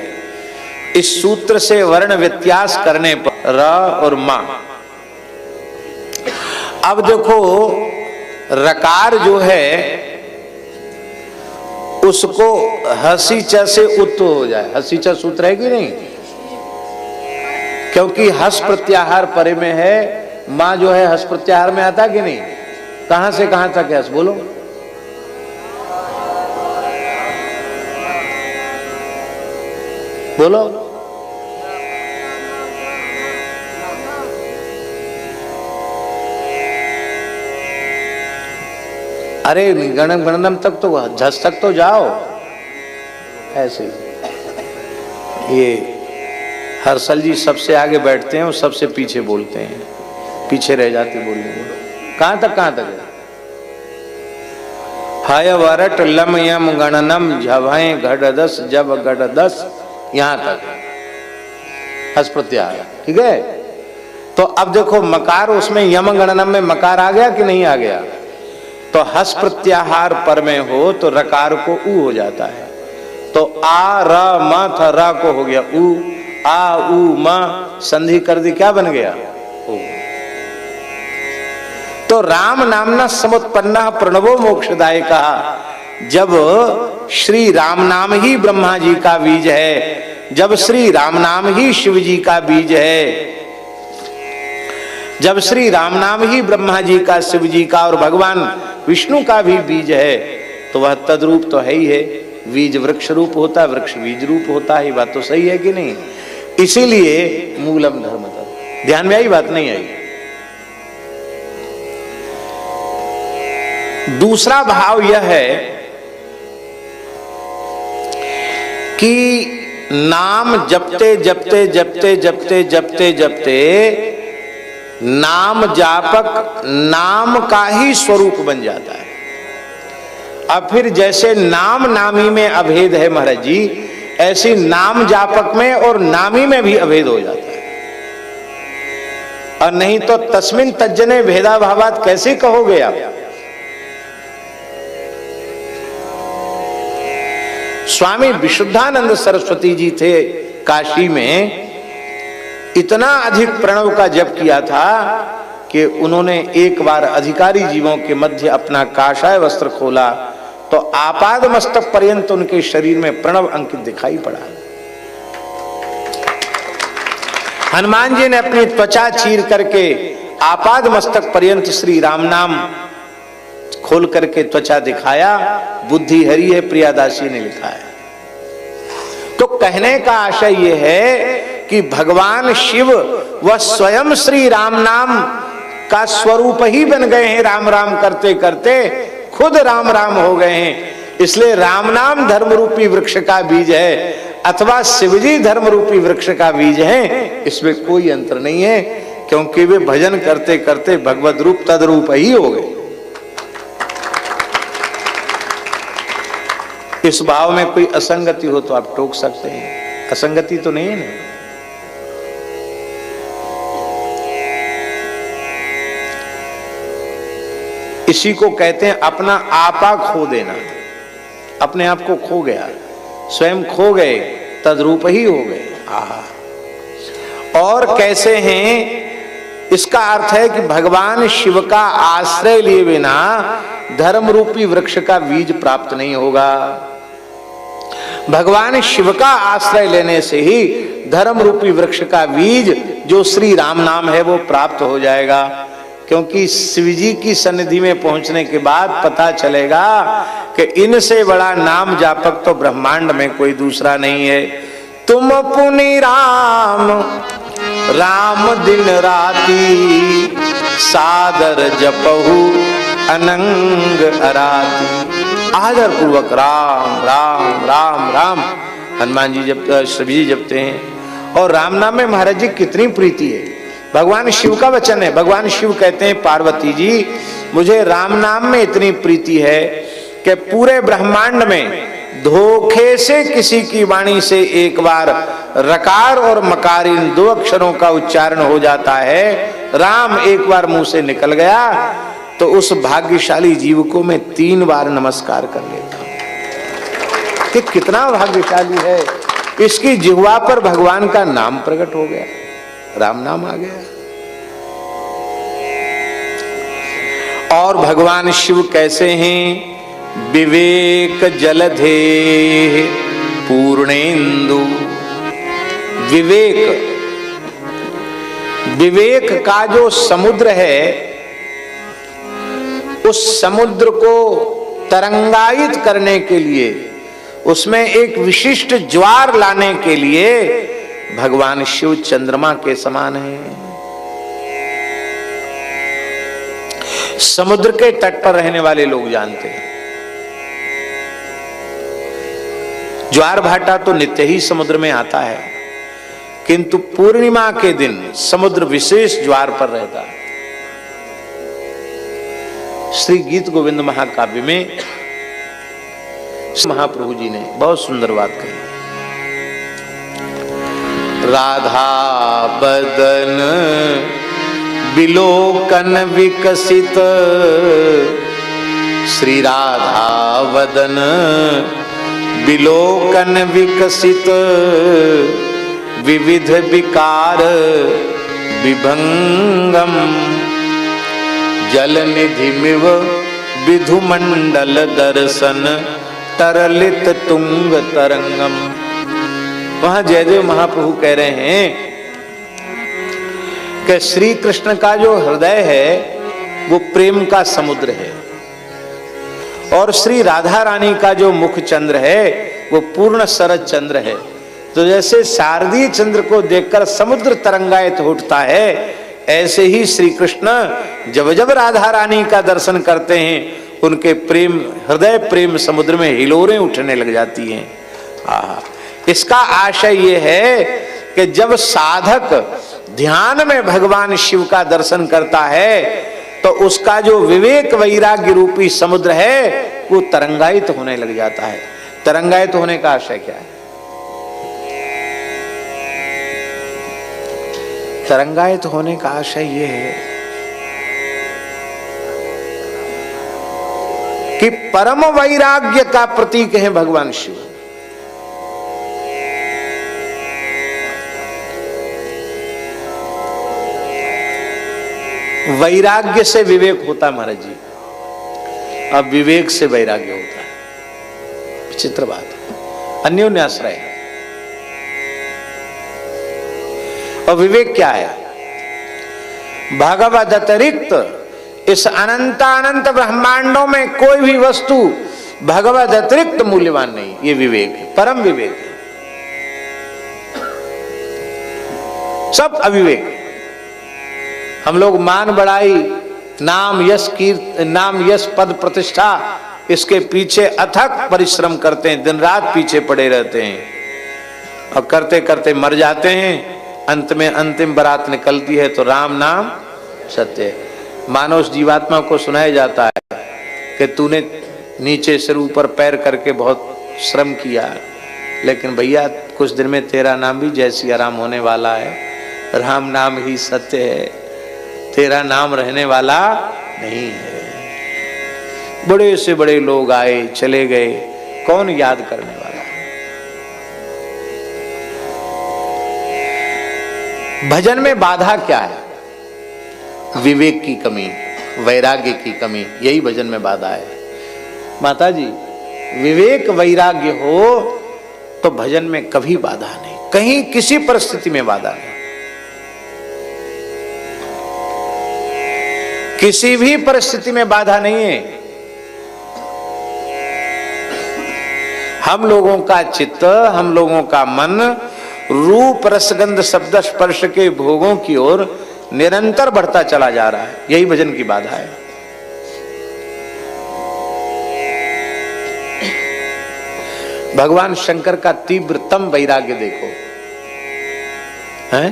इस सूत्र से वर्ण व्यत्यास करने पर र और मा। अब देखो, रकार जो है उसको हसी च से उत्त हो जाए। हसी च सूत्र है कि नहीं? क्योंकि हस प्रत्याहार परे में है। मां जो है हस प्रत्याहार में आता कि नहीं? कहां से कहां तक है हस? बोलो। बोलो। अरे गणम गणनम तक तो, झस तक तो जाओ। ऐसे ये हर्षल जी सबसे आगे बैठते हैं और सबसे पीछे बोलते हैं, पीछे रह जाते बोलने। कहां तक है? हाय वरट लम यम गणनम झभय घटदस जब घटदस, यहां तक हस प्रत्याहार, ठीक है। तो अब देखो, मकार उसमें यम गणनम में मकार आ गया कि नहीं आ गया? तो हस प्रत्याहार पर में हो तो रकार को उ हो जाता है। तो आ र म था, रा को हो गया उ, आ उ म संधि कर दी, क्या बन गया ओ। तो राम नामना समुत्पन्ना प्रणवो मोक्षदाय कहा। जब श्री राम नाम ही ब्रह्मा जी का बीज है, जब श्री राम नाम ही शिव जी का बीज है, जब श्री राम नाम ही ब्रह्मा जी का, शिव जी का और भगवान विष्णु का भी बीज है, तो वह तद्रूप तो है ही है। बीज वृक्ष रूप होता है, वृक्ष बीज रूप होता है, बात तो सही है कि नहीं। इसीलिए मूलम धर्मतः। ध्यान में आई बात, नहीं आई? दूसरा भाव यह है कि नाम जपते जपते जपते जपते जपते जपते नाम जापक नाम का ही स्वरूप बन जाता है। अब फिर जैसे नाम नामी में अभेद है महाराज जी, ऐसी नाम जापक में और नामी में भी अभेद हो जाता है। और नहीं तो तस्मिन तज्जने भेदाभावात कैसे कहोगे आप? स्वामी विशुद्धानंद सरस्वती जी थे काशी में, इतना अधिक प्रणव का जप किया था कि उन्होंने एक बार अधिकारी जीवों के मध्य अपना काषाय वस्त्र खोला तो आपाद मस्तक पर्यंत उनके शरीर में प्रणव अंकित दिखाई पड़ा। हनुमान जी ने अपनी त्वचा चीर करके आपाद मस्तक पर्यंत श्री राम नाम खोल करके त्वचा दिखाया। बुद्धि हरि है प्रियादासी ने लिखा है। तो कहने का आशय यह है कि भगवान शिव वह स्वयं श्री राम नाम का स्वरूप ही बन गए हैं। राम राम करते करते खुद राम राम हो गए हैं। इसलिए राम नाम धर्म रूपी वृक्ष का बीज है अथवा शिवजी धर्म रूपी वृक्ष का बीज है, इसमें कोई अंतर नहीं है, क्योंकि वे भजन करते करते भगवद रूप तद्रूप ही हो गए। इस भाव में कोई असंगति हो तो आप टोक सकते हैं, असंगति तो नहीं है ना। इसी को कहते हैं अपना आपा खो देना। अपने आप को खो गया, स्वयं खो गए, तद्रूप ही हो गए। और कैसे हैं? इसका अर्थ है कि भगवान शिव का आश्रय लिए बिना धर्म रूपी वृक्ष का बीज प्राप्त नहीं होगा। भगवान शिव का आश्रय लेने से ही धर्म रूपी वृक्ष का बीज जो श्री राम नाम है वो प्राप्त हो जाएगा। क्योंकि शिवजी की सन्निधि में पहुंचने के बाद पता चलेगा कि इनसे बड़ा नाम जापक तो ब्रह्मांड में कोई दूसरा नहीं है। तुम पुनि राम राम दिन राती, सादर जपहु अनंग अराती। आदर पूर्वक राम राम राम राम हनुमान जी जब शिव जी जपते हैं। और राम नाम में महाराज जी कितनी प्रीति है। भगवान शिव का वचन है। भगवान शिव कहते हैं पार्वती जी मुझे राम नाम में इतनी प्रीति है कि पूरे ब्रह्मांड में धोखे से किसी की वाणी से एक बार रकार और मकार इन दो अक्षरों का उच्चारण हो जाता है, राम एक बार मुंह से निकल गया तो उस भाग्यशाली जीव को मैं 3 बार नमस्कार कर लेता हूं। कि कितना भाग्यशाली है, इसकी जिह्वा पर भगवान का नाम प्रकट हो गया, राम नाम आ गया। और भगवान शिव कैसे हैं? विवेक जलधे पूर्णेंदु। विवेक का जो समुद्र है उस समुद्र को तरंगायित करने के लिए, उसमें एक विशिष्ट ज्वार लाने के लिए भगवान शिव चंद्रमा के समान है। समुद्र के तट पर रहने वाले लोग जानते हैं ज्वार भाटा तो नित्य ही समुद्र में आता है, किंतु पूर्णिमा के दिन समुद्र विशेष ज्वार पर रहता है। श्री गीत गोविंद महाकाव्य में महाप्रभु जी ने बहुत सुंदर बात कही। राधा बदन बिलोकन विकसित, श्री राधा वदन विलोकन विकसित विविध विकार विभंगम जल निधि मिव विधु मंडल दर्शन तरलित तुंग तरंगम। वहां जयदेव महाप्रभु कह रहे हैं कि श्री कृष्ण का जो हृदय है वो प्रेम का समुद्र है और श्री राधा रानी का जो मुख चंद्र है वो पूर्ण शरद चंद्र है। तो जैसे शारदीय चंद्र को देखकर समुद्र तरंगायित उठता है, ऐसे ही श्री कृष्ण जब जब राधा रानी का दर्शन करते हैं उनके प्रेम हृदय प्रेम समुद्र में हिलोरें उठने लग जाती हैं। इसका आशय ये है कि जब साधक ध्यान में भगवान शिव का दर्शन करता है तो उसका जो विवेक वैराग्य रूपी समुद्र है वो तरंगायित होने लग जाता है। तरंगायित होने का आशय क्या है? तरंगायित होने का आशय ये है कि परम वैराग्य का प्रतीक है भगवान शिव। वैराग्य से विवेक होता है महाराज जी, अब विवेक से वैराग्य होता है। विचित्र बात है, अन्योन्याश्रय है। और विवेक क्या है? भगवत अतिरिक्त इस अनंतानंत ब्रह्मांडों में कोई भी वस्तु भगवत अतिरिक्त मूल्यवान नहीं। ये विवेक है, परम विवेक है। सब अविवेक है। हम लोग मान बढ़ाई, नाम यश कीर्ति, नाम यश पद प्रतिष्ठा, इसके पीछे अथक परिश्रम करते हैं, दिन रात पीछे पड़े रहते हैं और करते करते मर जाते हैं। अंत में अंतिम बारात निकलती है तो राम नाम सत्य है। मानव जीवात्मा को सुनाया जाता है कि तूने नीचे सिर ऊपर पैर करके बहुत श्रम किया, लेकिन भैया कुछ दिन में तेरा नाम भी जय सिया राम होने वाला है। राम नाम ही सत्य है, तेरा नाम रहने वाला नहीं है। बड़े से बड़े लोग आए चले गए, कौन याद करने वाला? भजन में बाधा क्या है? विवेक की कमी, वैराग्य की कमी, यही भजन में बाधा है। माता जी, विवेक वैराग्य हो तो भजन में कभी बाधा नहीं, कहीं किसी परिस्थिति में बाधा नहीं। किसी भी परिस्थिति में बाधा नहीं है। हम लोगों का चित्त, हम लोगों का मन रूप रसगंध शब्द स्पर्श के भोगों की ओर निरंतर बढ़ता चला जा रहा है। यही भजन की बाधा है। भगवान शंकर का तीव्रतम वैराग्य देखो, है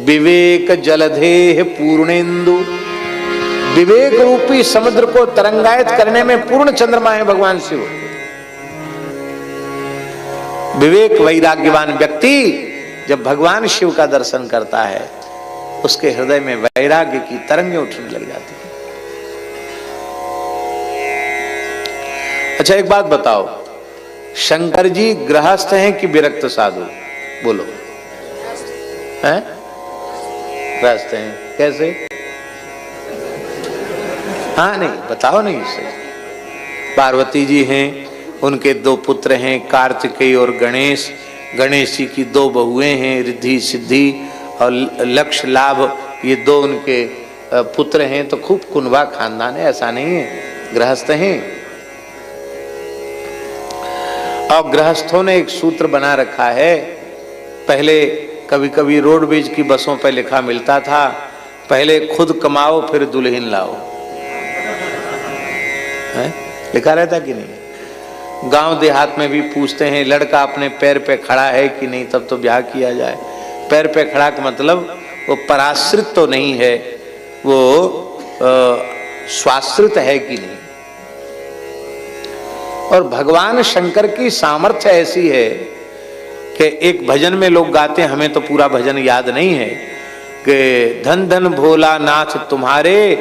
विवेक जलधेह पूर्णेंदु। विवेक रूपी समुद्र को तरंगायित करने में पूर्ण चंद्रमा है भगवान शिव। विवेक वैराग्यवान व्यक्ति जब भगवान शिव का दर्शन करता है उसके हृदय में वैराग्य की तरंगें उठने लग जाती हैं। अच्छा एक बात बताओ, शंकर जी गृहस्थ हैं कि विरक्त साधु? बोलो। हैं? गृहस्थ हैं। कैसे? हाँ नहीं बताओ नहीं इसे। पार्वती जी हैं, उनके दो पुत्र हैं कार्तिकेय और गणेश। गणेश जी की दो बहुएं हैं रिद्धि सिद्धि और लक्ष्य लाभ, ये दो उनके पुत्र हैं। तो खूब कुनबा खानदान है, ऐसा नहीं है, गृहस्थ हैं। और गृहस्थों ने एक सूत्र बना रखा है। पहले कभी कभी रोडवेज की बसों पर लिखा मिलता था, पहले खुद कमाओ फिर दुल्हन लाओ। है? लिखा रहता कि नहीं? गांव देहात में भी पूछते हैं लड़का अपने पैर पे खड़ा है कि नहीं, तब तो ब्याह किया जाए। पैर पे खड़ा का मतलब वो पराश्रित तो नहीं है, वो स्वाश्रित है कि नहीं। और भगवान शंकर की सामर्थ्य ऐसी है कि एक भजन में लोग गाते हैं, हमें तो पूरा भजन याद नहीं है, कि धन धन भोला नाथ तुम्हारे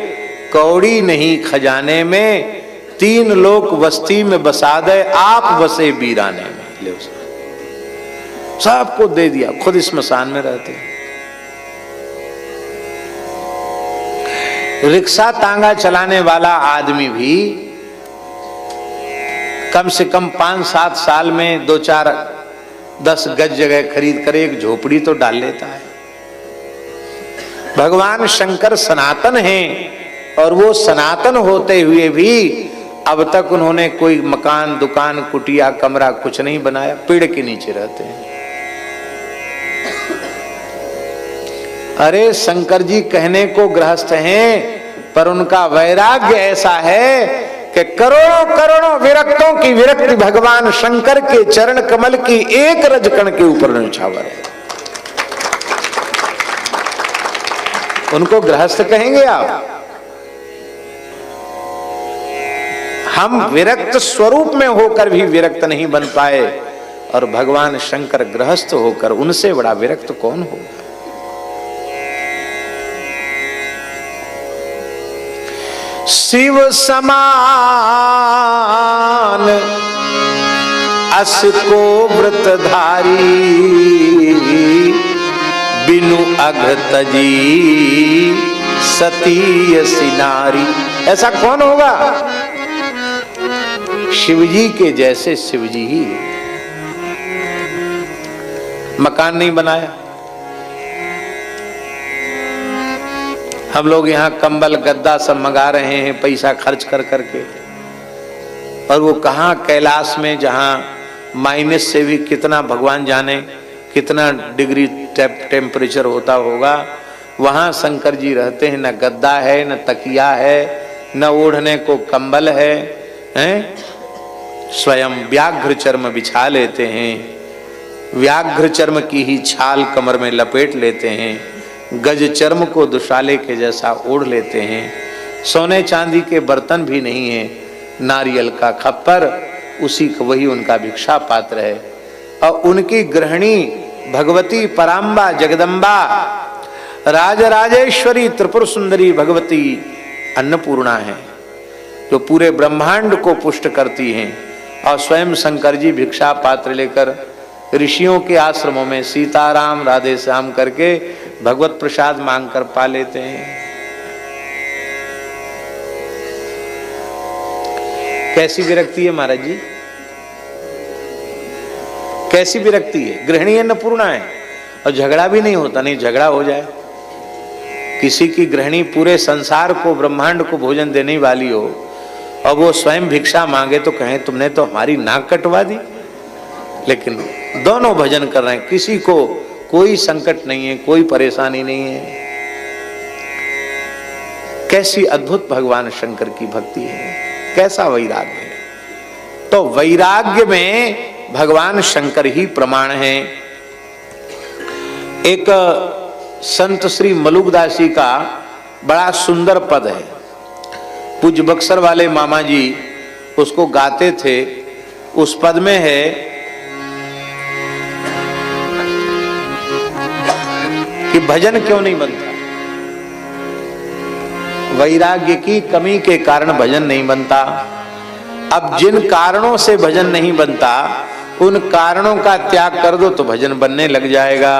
कौड़ी नहीं खजाने में, तीन लोक वस्ती में बसा दे आप बसे बीराने में। ले उसने, सबको दे दिया, खुद स्मशान में रहते। रिक्शा तांगा चलाने वाला आदमी भी कम से कम 5-7 साल में 2-4-10 गज जगह खरीद कर एक झोपड़ी तो डाल लेता है। भगवान शंकर सनातन हैं और वो सनातन होते हुए भी अब तक उन्होंने कोई मकान, दुकान, कुटिया, कमरा कुछ नहीं बनाया, पेड़ के नीचे रहते हैं। अरे शंकर जी कहने को गृहस्थ हैं, पर उनका वैराग्य ऐसा है कि करोड़ों करोड़ों विरक्तों की विरक्ति भगवान शंकर के चरण कमल की एक रजकण के ऊपर न्यौछावर है। उनको गृहस्थ कहेंगे आप? हम विरक्त स्वरूप में होकर भी विरक्त नहीं बन पाए, और भगवान शंकर गृहस्थ होकर उनसे बड़ा विरक्त कौन होगा? शिव समान अस को व्रतधारी, बिनु अघ तजी सती सिनारी। ऐसा कौन होगा? शिवजी के जैसे शिवजी ही। मकान नहीं बनाया, हम लोग यहाँ कंबल गद्दा सब मंगा रहे हैं पैसा खर्च कर करके, और वो कहाँ कैलाश में जहाँ माइनस से भी कितना भगवान जाने कितना डिग्री टेम्परेचर होता होगा, वहाँ शंकर जी रहते हैं। न गद्दा है, न तकिया है, न ओढ़ने को कंबल है, हैं? स्वयं व्याघ्र चर्म बिछा लेते हैं, व्याघ्र चर्म की ही छाल कमर में लपेट लेते हैं, गज चर्म को दुशाले के जैसा ओढ़ लेते हैं। सोने चांदी के बर्तन भी नहीं है, नारियल का खप्पर, उसी का वही उनका भिक्षा पात्र है। और उनकी गृहिणी भगवती पराम्बा जगदम्बा राजराजेश्वरी त्रिपुर सुंदरी भगवती अन्नपूर्णा है, जो पूरे ब्रह्मांड को पुष्ट करती हैं। और स्वयं शंकर जी भिक्षा पात्र लेकर ऋषियों के आश्रमों में सीताराम राधे श्याम करके भगवत प्रसाद मांगकर पा लेते हैं। कैसी विरक्ति है महाराज जी, कैसी विरक्ति है। गृहिणी अन्नपूर्णा है और झगड़ा भी नहीं होता, नहीं झगड़ा हो जाए। किसी की गृहिणी पूरे संसार को ब्रह्मांड को भोजन देने वाली हो और वो स्वयं भिक्षा मांगे तो कहें तुमने तो हमारी नाक कटवा दी। लेकिन दोनों भजन कर रहे हैं, किसी को कोई संकट नहीं है, कोई परेशानी नहीं है। कैसी अद्भुत भगवान शंकर की भक्ति है, कैसा वैराग्य है। तो वैराग्य में भगवान शंकर ही प्रमाण है। एक संत श्री मलुकदास जी का बड़ा सुंदर पद है, पूज्य बक्सर वाले मामा जी उसको गाते थे। उस पद में है, कि भजन क्यों नहीं बनता, वैराग्य की कमी के कारण भजन नहीं बनता। अब जिन कारणों से भजन नहीं बनता उन कारणों का त्याग कर दो तो भजन बनने लग जाएगा।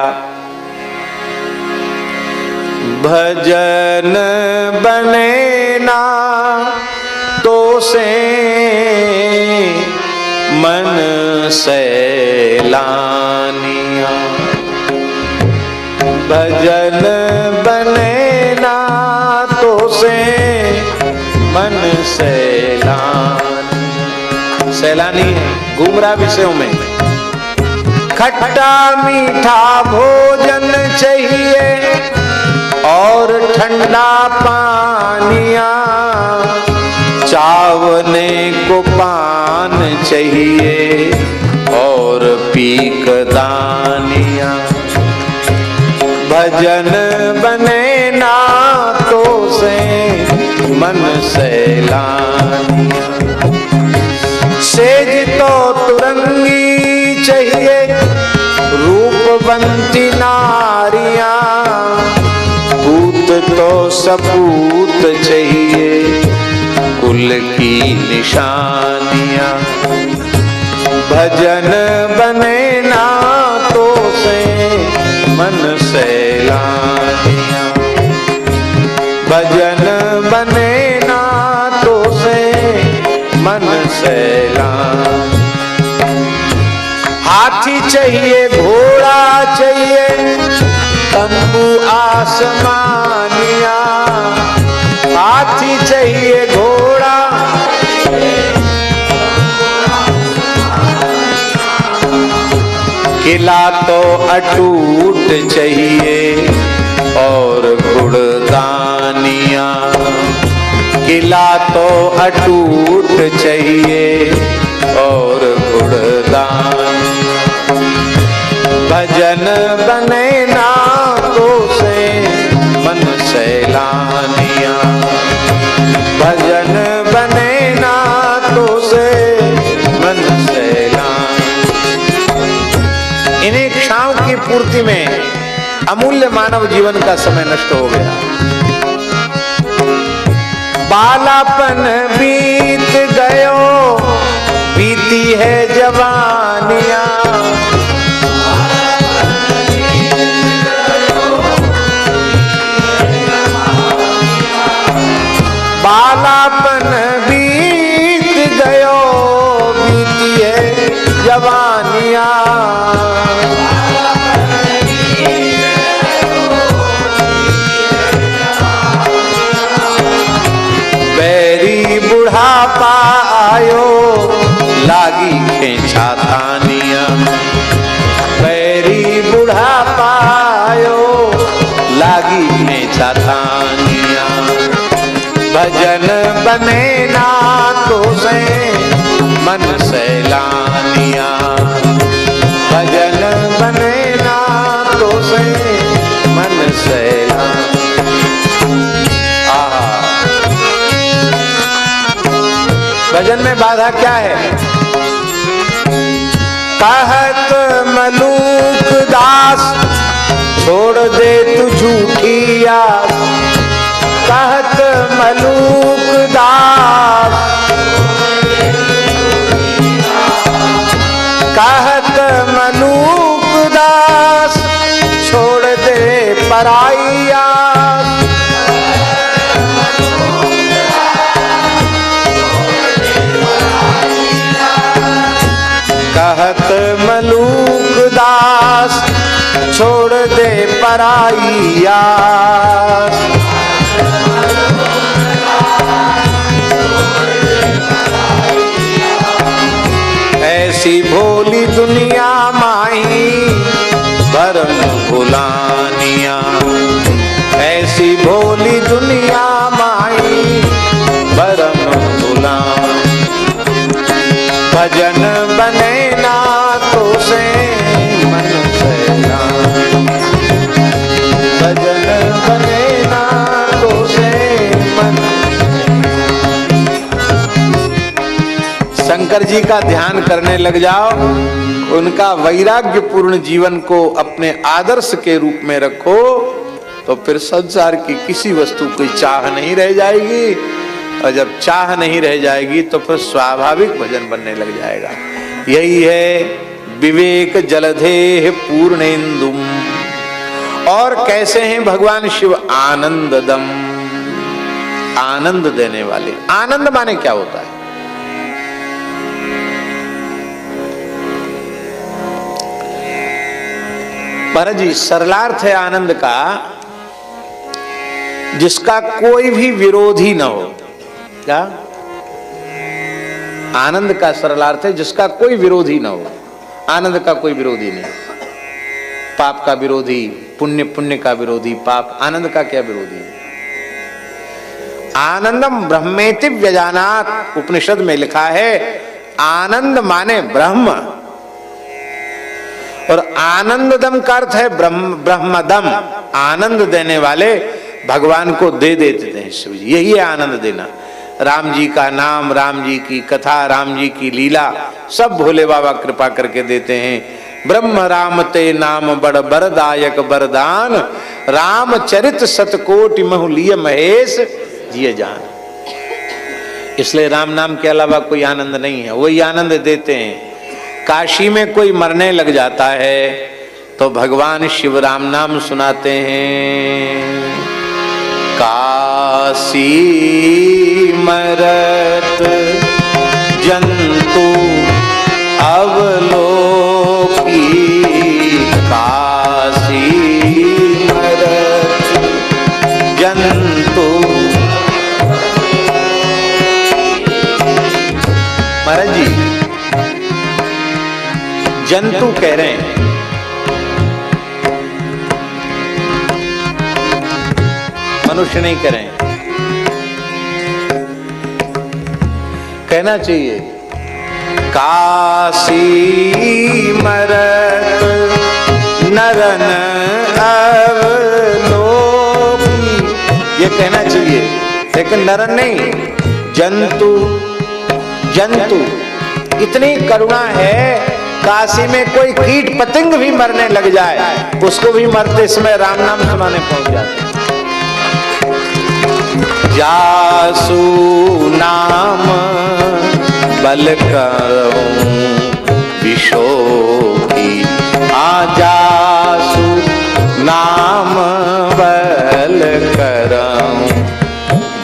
भजन बने ना तो से मन सैलानिया, भजन बने ना तो से मन सैलानी। सैलानी है, घूम रहा विषयों में। खट्टा मीठा भोजन चाहिए और ठंडा पानिया, चावने को पान चाहिए और पीक दानिया। भजन बने ना तो से मन सैलानिया। सेज तो तुरंगी चाहिए रूपवंती नारियां, पूत तो सपूत चाहिए कुल की निशानियां। भजन बने ना तो से मन सैलानिया, भजन बने ना तो से मन सैलान। हाथी चाहिए घोड़ा चाहिए तंबू आसमानिया, हाथी चाहिए घोड़ा किला तो अटूट चाहिए और घुड़दानिया, किला तो अटूट चाहिए और घुड़दान। भजन बने ना तो से मन सैलानिया, भजन बने ना तो से मन सैलान। इन्हीं इच्छाओं की पूर्ति में अमूल्य मानव जीवन का समय नष्ट हो गया। बालापन बीत गयो बीती है जवानिया, बालापन बीत गयो बीती है जवानिया। बैरी बुढ़ापा आयो लागी खेचा थानिया, बैरी बुढ़ापा आयो लागी खेचा थानिया। भजन बने ना तो से मन सैलानिया, भजन बने ना तो से मन सैलान। भजन में बाधा क्या है? कहत मलूक दास छोड़ दे तू झूठी आस, कहत मलूक दास, कहत मलूक दास छोड़ दे पराई आस। कहत मलूक दास छोड़ दे पराई आस। ऐसी भोली दुनिया माही भरम भुलानिया, ऐसी भोली दुनिया माही भरम भुलान। भजन बने ना तो से मन सैलान, भजन बने ना तो से मन। शंकर जी का ध्यान करने लग जाओ, उनका वैराग्य पूर्ण जीवन को अपने आदर्श के रूप में रखो, तो फिर संसार की किसी वस्तु की चाह नहीं रह जाएगी। और जब चाह नहीं रह जाएगी तो फिर स्वाभाविक भजन बनने लग जाएगा। यही है विवेक जलधेह पूर्णेन्दुम। और कैसे हैं भगवान शिव? आनंददम, आनंद देने वाले। आनंद माने क्या होता है? महाराज जी, सरलार्थ है आनंद का जिसका कोई भी विरोधी न हो। क्या आनंद का सरलार्थ है? जिसका कोई विरोधी न हो। आनंद का कोई विरोधी नहीं। पाप का विरोधी पुण्य, पुण्य का विरोधी पाप। आनंद का क्या विरोधी है? आनंदम ब्रह्मेति व्यजानात, उपनिषद में लिखा है आनंद माने ब्रह्म। और आनंददम का अर्थ है ब्रह्मदम, आनंद देने वाले भगवान को दे देते हैं शिव जी। यही है आनंद देना। राम जी का नाम, राम जी की कथा, राम जी की लीला सब भोले बाबा कृपा करके देते हैं। ब्रह्म राम ते नाम बड़ बरदायक बरदान, रामचरित सतकोटि महुलिय महेश जिय जान। इसलिए राम नाम के अलावा कोई आनंद नहीं है। वही आनंद देते हैं। काशी में कोई मरने लग जाता है तो भगवान शिव राम नाम सुनाते हैं। काशी मरत जंतु अवलोकी, काशी मरत जंतु। महाराज जी जंतु कह रहे हैं, मनुष्य नहीं कह रहे हैं। कहना चाहिए काशी मरत नरन अवलोकी, ये कहना चाहिए, लेकिन नरन नहीं, जंतु। जंतु इतनी करुणा है, काशी में कोई कीट पतंग भी मरने लग जाए उसको भी मरते समय राम नाम सुनाने पहुंच जाते। जासु नाम बल करूं विशोकी, जासु नाम बल करूं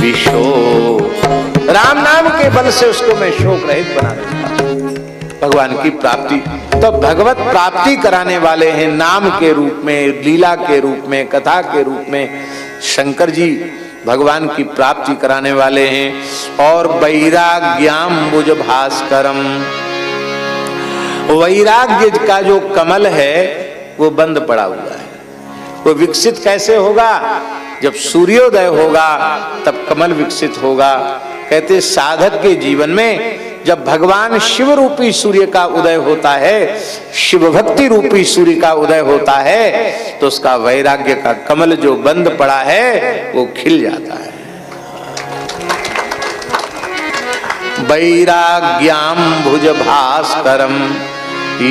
विशोक। राम नाम के बल से उसको मैं शोक रहित बना देता, भगवान की प्राप्ति। तो भगवत प्राप्ति कराने वाले हैं नाम के रूप में, लीला के रूप में, कथा के रूप में। शंकर जी भगवान की प्राप्ति कराने वाले हैं। और वैराग्याम्बुज भास्करम, वैराग्य का जो कमल है वो बंद पड़ा हुआ है। वो विकसित कैसे होगा? जब सूर्योदय होगा तब कमल विकसित होगा। कहते साधक के जीवन में जब भगवान शिव रूपी सूर्य का उदय होता है, शिव भक्ति रूपी सूर्य का उदय होता है, तो उसका वैराग्य का कमल जो बंद पड़ा है वो खिल जाता है। वैराग्याम्बुज भास्करम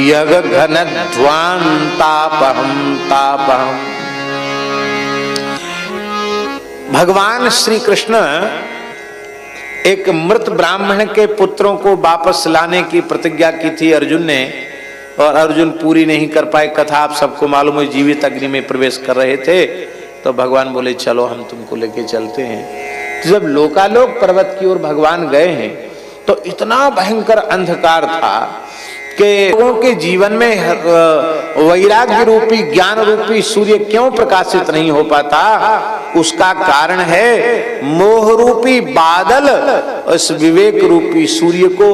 यग घनध्वान तापहम तापहम। भगवान श्री कृष्ण एक मृत ब्राह्मण के पुत्रों को वापस लाने की प्रतिज्ञा की थी अर्जुन ने, और अर्जुन पूरी नहीं कर पाए। कथा आप सबको मालूम है, जीवित अग्नि में प्रवेश कर रहे थे तो भगवान बोले चलो हम तुमको लेके चलते हैं। तो जब लोकालोक पर्वत की ओर भगवान गए हैं तो इतना भयंकर अंधकार था कि लोगों के जीवन में वैराग्य रूपी ज्ञान रूपी सूर्य क्यों प्रकाशित नहीं हो पाता? उसका कारण है मोह रूपी बादल उस विवेक रूपी सूर्य को,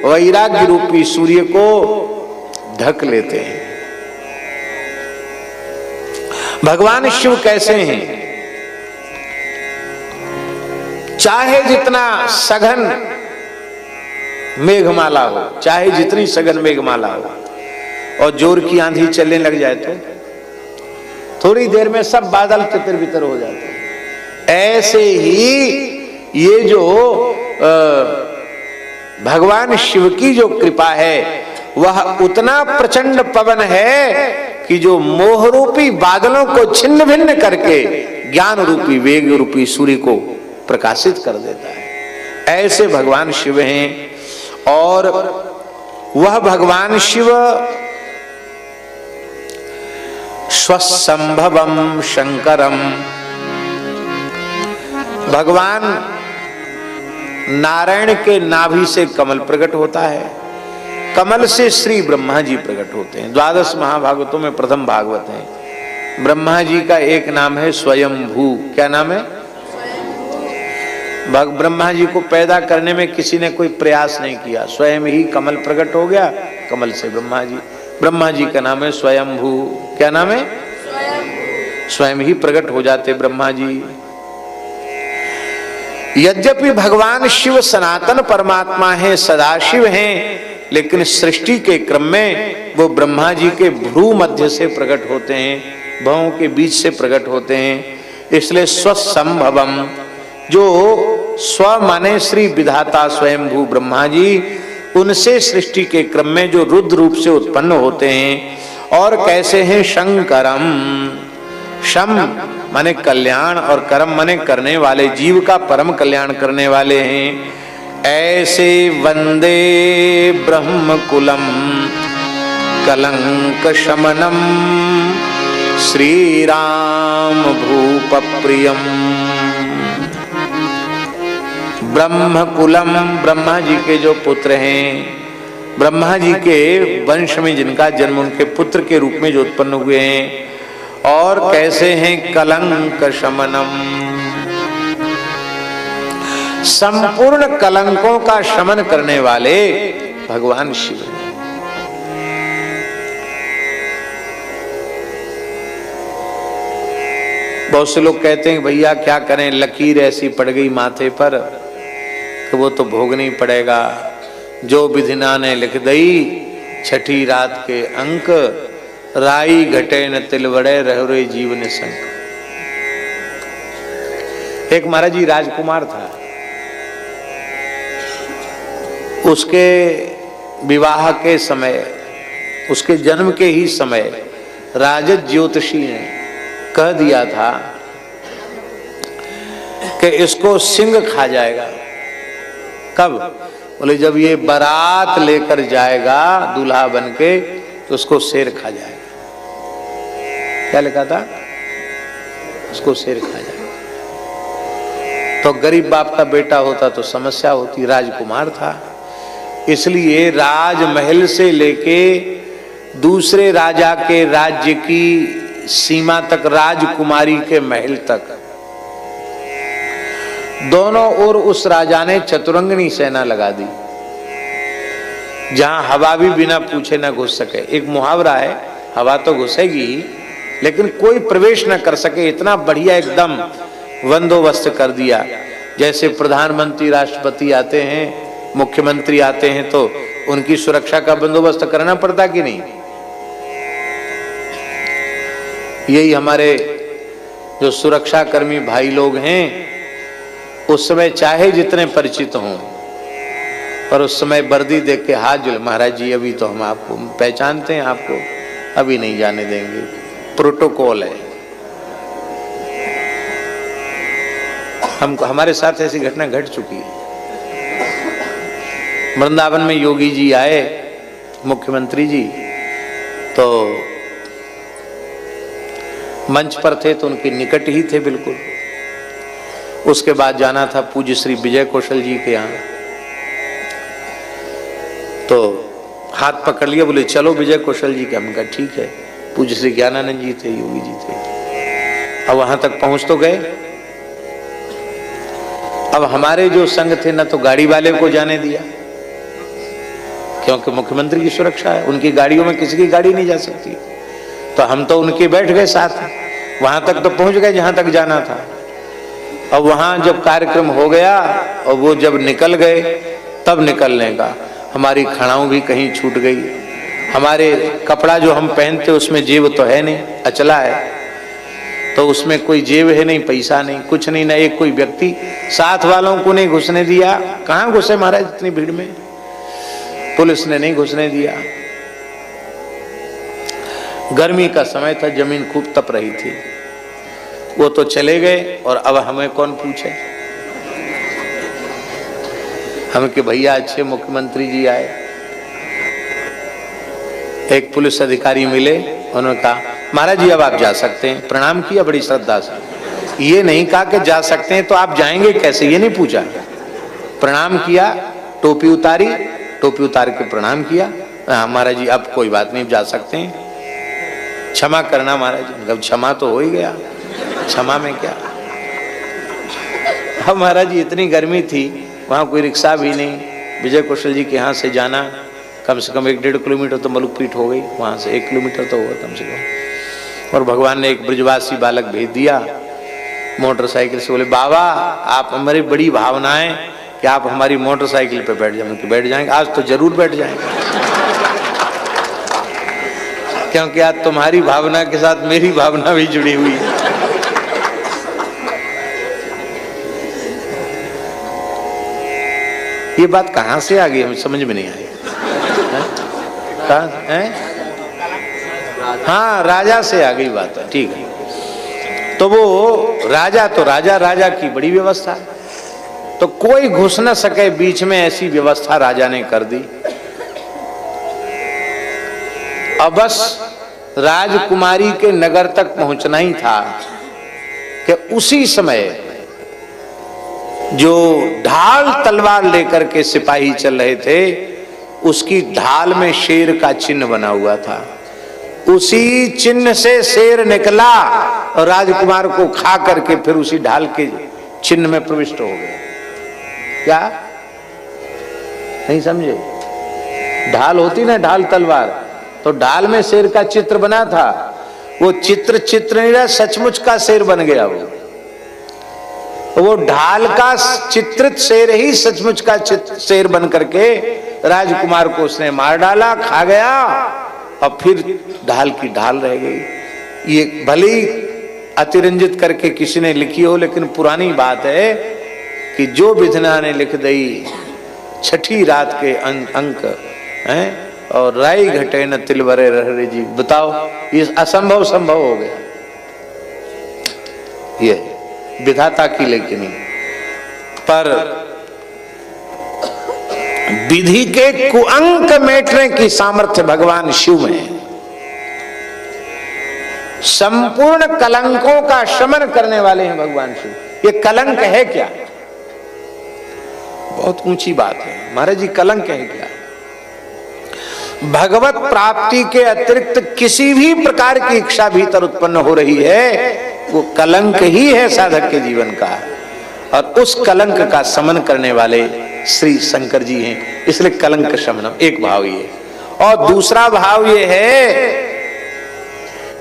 वैराग्य रूपी सूर्य को ढक लेते हैं। भगवान शिव कैसे हैं? चाहे जितना सघन मेघमाला हो, चाहे जितनी सघन मेघमाला हो, और जोर की आंधी चलने लग जाए तो थोड़ी देर में सब बादल तितर बितर हो जाते हैं। ऐसे ही ये जो भगवान शिव की जो कृपा है वह उतना प्रचंड पवन है कि जो मोह रूपी बादलों को छिन्न भिन्न करके ज्ञान रूपी वेग रूपी सूर्य को प्रकाशित कर देता है। ऐसे भगवान शिव हैं। और वह भगवान शिव स्वसंभवम शंकरम, भगवान नारायण के नाभि से कमल प्रकट होता है, कमल से श्री ब्रह्मा जी प्रकट होते हैं। 12 महाभागवतों में प्रथम भागवत है। ब्रह्मा जी का एक नाम है स्वयंभू। क्या नाम है? ब्रह्मा जी को पैदा करने में किसी ने कोई प्रयास नहीं किया, स्वयं ही कमल प्रकट हो गया, कमल से ब्रह्मा जी। ब्रह्मा जी का नाम है स्वयंभू। क्या नाम है? स्वयं ही प्रकट हो जाते ब्रह्मा जी। यद्यपि भगवान शिव सनातन परमात्मा है, सदाशिव हैं, लेकिन सृष्टि के क्रम में वो ब्रह्मा जी के भ्रू मध्य से प्रकट होते हैं, भवों के बीच से प्रकट होते हैं। इसलिए स्वसंभवम, जो स्व माने श्री विधाता स्वयंभू ब्रह्मा जी, उनसे सृष्टि के क्रम में जो रुद्र रूप से उत्पन्न होते हैं। और कैसे हैं? शंकरम, शम माने कल्याण और करम माने करने वाले, जीव का परम कल्याण करने वाले हैं। ऐसे वंदे ब्रह्मकुलम कलंक शमनम श्री राम भूप प्रियम। ब्रह्मकुलम, ब्रह्मा जी के जो पुत्र हैं, ब्रह्मा जी के वंश में जिनका जन्म उनके पुत्र के रूप में जो उत्पन्न हुए हैं, और कैसे हैं कलंक शमनम, संपूर्ण कलंकों का शमन करने वाले भगवान शिव। बहुत से लोग कहते हैं भैया क्या करें, लकीर ऐसी पड़ गई माथे पर कि वो तो भोगना ही पड़ेगा, जो विधिना ने लिख दई छठी रात के अंक, राई घटे न तिलवड़े रहो रे जीवन संक। एक महाराज जी राजकुमार था, उसके विवाह के समय, उसके जन्म के ही समय राजद ज्योतिषी ने कह दिया था कि इसको सिंह खा जाएगा। कब? बोले जब ये बारात लेकर जाएगा दूल्हा बनके तो उसको शेर खा जाएगा। क्या लिखा था? उसको शेर खा जाएगा। तो गरीब बाप का बेटा होता तो समस्या होती, राजकुमार था, इसलिए राजमहल से लेके दूसरे राजा के राज्य की सीमा तक, राजकुमारी के महल तक, दोनों ओर उस राजा ने चतुरंगनी सेना लगा दी, जहां हवा भी बिना पूछे न घुस सके। एक मुहावरा है, हवा तो घुसेगी लेकिन कोई प्रवेश न कर सके, इतना बढ़िया एकदम बंदोबस्त कर दिया। जैसे प्रधानमंत्री राष्ट्रपति आते हैं, मुख्यमंत्री आते हैं तो उनकी सुरक्षा का बंदोबस्त करना पड़ता कि नहीं? यही हमारे जो सुरक्षा कर्मी भाई लोग हैं, उस समय चाहे जितने परिचित हों, पर उस समय वर्दी देख के हाथ जोड़, महाराज जी अभी तो हम आपको पहचानते हैं, आपको अभी नहीं जाने देंगे, प्रोटोकॉल है। हमको, हमारे साथ ऐसी घटना घट चुकी है। वृंदावन में योगी जी आए, मुख्यमंत्री जी, तो मंच पर थे तो उनके निकट ही थे बिल्कुल। उसके बाद जाना था पूज्य श्री विजय कौशल जी के यहाँ, तो हाथ पकड़ लिया, बोले चलो विजय कौशल जी के। हम कहा ठीक है। पूज्य श्री ज्ञानानंद जी थे, योगी जी थे। अब वहां तक पहुंच तो गए। अब हमारे जो संघ थे ना तो गाड़ी वाले को जाने दिया, क्योंकि मुख्यमंत्री की सुरक्षा है, उनकी गाड़ियों में किसी की गाड़ी नहीं जा सकती। तो हम तो उनके बैठ गए साथ, वहां तक तो पहुंच गए जहां तक जाना था। अब वहां जब कार्यक्रम हो गया और वो जब निकल गए, तब निकलने का हमारी खड़ाऊ भी कहीं छूट गई। हमारे कपड़ा जो हम पहनते उसमें जेब तो है नहीं, अचला है, तो उसमें कोई जेब है नहीं, पैसा नहीं, कुछ नहीं, ना एक कोई व्यक्ति साथ वालों को नहीं घुसने दिया। कहां घुसे महाराज इतनी भीड़ में? पुलिस ने नहीं घुसने दिया। गर्मी का समय था, जमीन खूब तप रही थी। वो तो चले गए और अब हमें कौन पूछे? हम कि भैया अच्छे मुख्यमंत्री जी आए। एक पुलिस अधिकारी मिले, उन्होंने कहा महाराज जी अब आप जा सकते हैं। प्रणाम किया बड़ी श्रद्धा से। ये नहीं कहा कि जा सकते हैं तो आप जाएंगे कैसे, ये नहीं पूछा। प्रणाम किया, टोपी उतारी, टोपी उतार के प्रणाम किया। महाराज जी अब कोई बात नहीं, जा सकते हैं, क्षमा करना महाराज जी। अब क्षमा तो हो ही गया, क्षमा में क्या। अब महाराज जी इतनी गर्मी थी, वहाँ कोई रिक्शा भी नहीं। विजय कौशल जी के यहाँ से जाना कम से कम 1-1.5 किलोमीटर तो मलुकपीठ हो गई, वहाँ से 1 किलोमीटर तो होगा कम से कम। और भगवान ने एक ब्रजवासी बालक भेज दिया मोटरसाइकिल से। बोले बाबा आप हमारी बड़ी भावनाएं कि आप हमारी मोटरसाइकिल पे बैठ जाएंगे। बैठ जाएंगे, आज तो जरूर बैठ जाएंगे, क्योंकि आज तुम्हारी भावना के साथ मेरी भावना भी जुड़ी हुई है। ये बात कहां से आ गई हमें समझ में नहीं आई। कहां है? हाँ, राजा से आ गई बात है, ठीक है। तो वो राजा, तो राजा की बड़ी व्यवस्था है। तो कोई घुस न सके बीच में, ऐसी व्यवस्था राजा ने कर दी। अब बस राजकुमारी के नगर तक पहुंचना ही था कि उसी समय जो ढाल तलवार लेकर के सिपाही चल रहे थे, उसकी ढाल में शेर का चिन्ह बना हुआ था। उसी चिन्ह से शेर निकला और राजकुमार को खा करके फिर उसी ढाल के चिन्ह में प्रविष्ट हो गया। क्या नहीं समझे? ढाल होती ना, ढाल तलवार, तो ढाल में शेर का चित्र बना था। वो चित्र नहीं रहा, सचमुच का शेर बन गया। वो ढाल का चित्रित शेर ही सचमुच का शेर बन करके राजकुमार को उसने मार डाला, खा गया, और फिर ढाल की ढाल रह गई। ये भली अतिरंजित करके किसी ने लिखी हो, लेकिन पुरानी बात है कि जो विधना ने लिख दी, छठी रात के अंक हैं, और राई घटे न तिलवरे रहे जी। बताओ, ये असंभव संभव हो गया, ये विधाता की लेखनी। पर विधि के कुअंक मेटने की सामर्थ्य भगवान शिव में है। संपूर्ण कलंकों का शमन करने वाले हैं भगवान शिव। ये कलंक है क्या? बहुत ऊंची बात है महाराज जी। कलंक है क्या? भगवत प्राप्ति के अतिरिक्त किसी भी प्रकार की इच्छा भीतर उत्पन्न हो रही है, वो कलंक ही है साधक के जीवन का। और उस कलंक का शमन करने वाले श्री शंकर जी हैं, इसलिए कलंक शमनम एक भाव ये। और दूसरा भाव ये है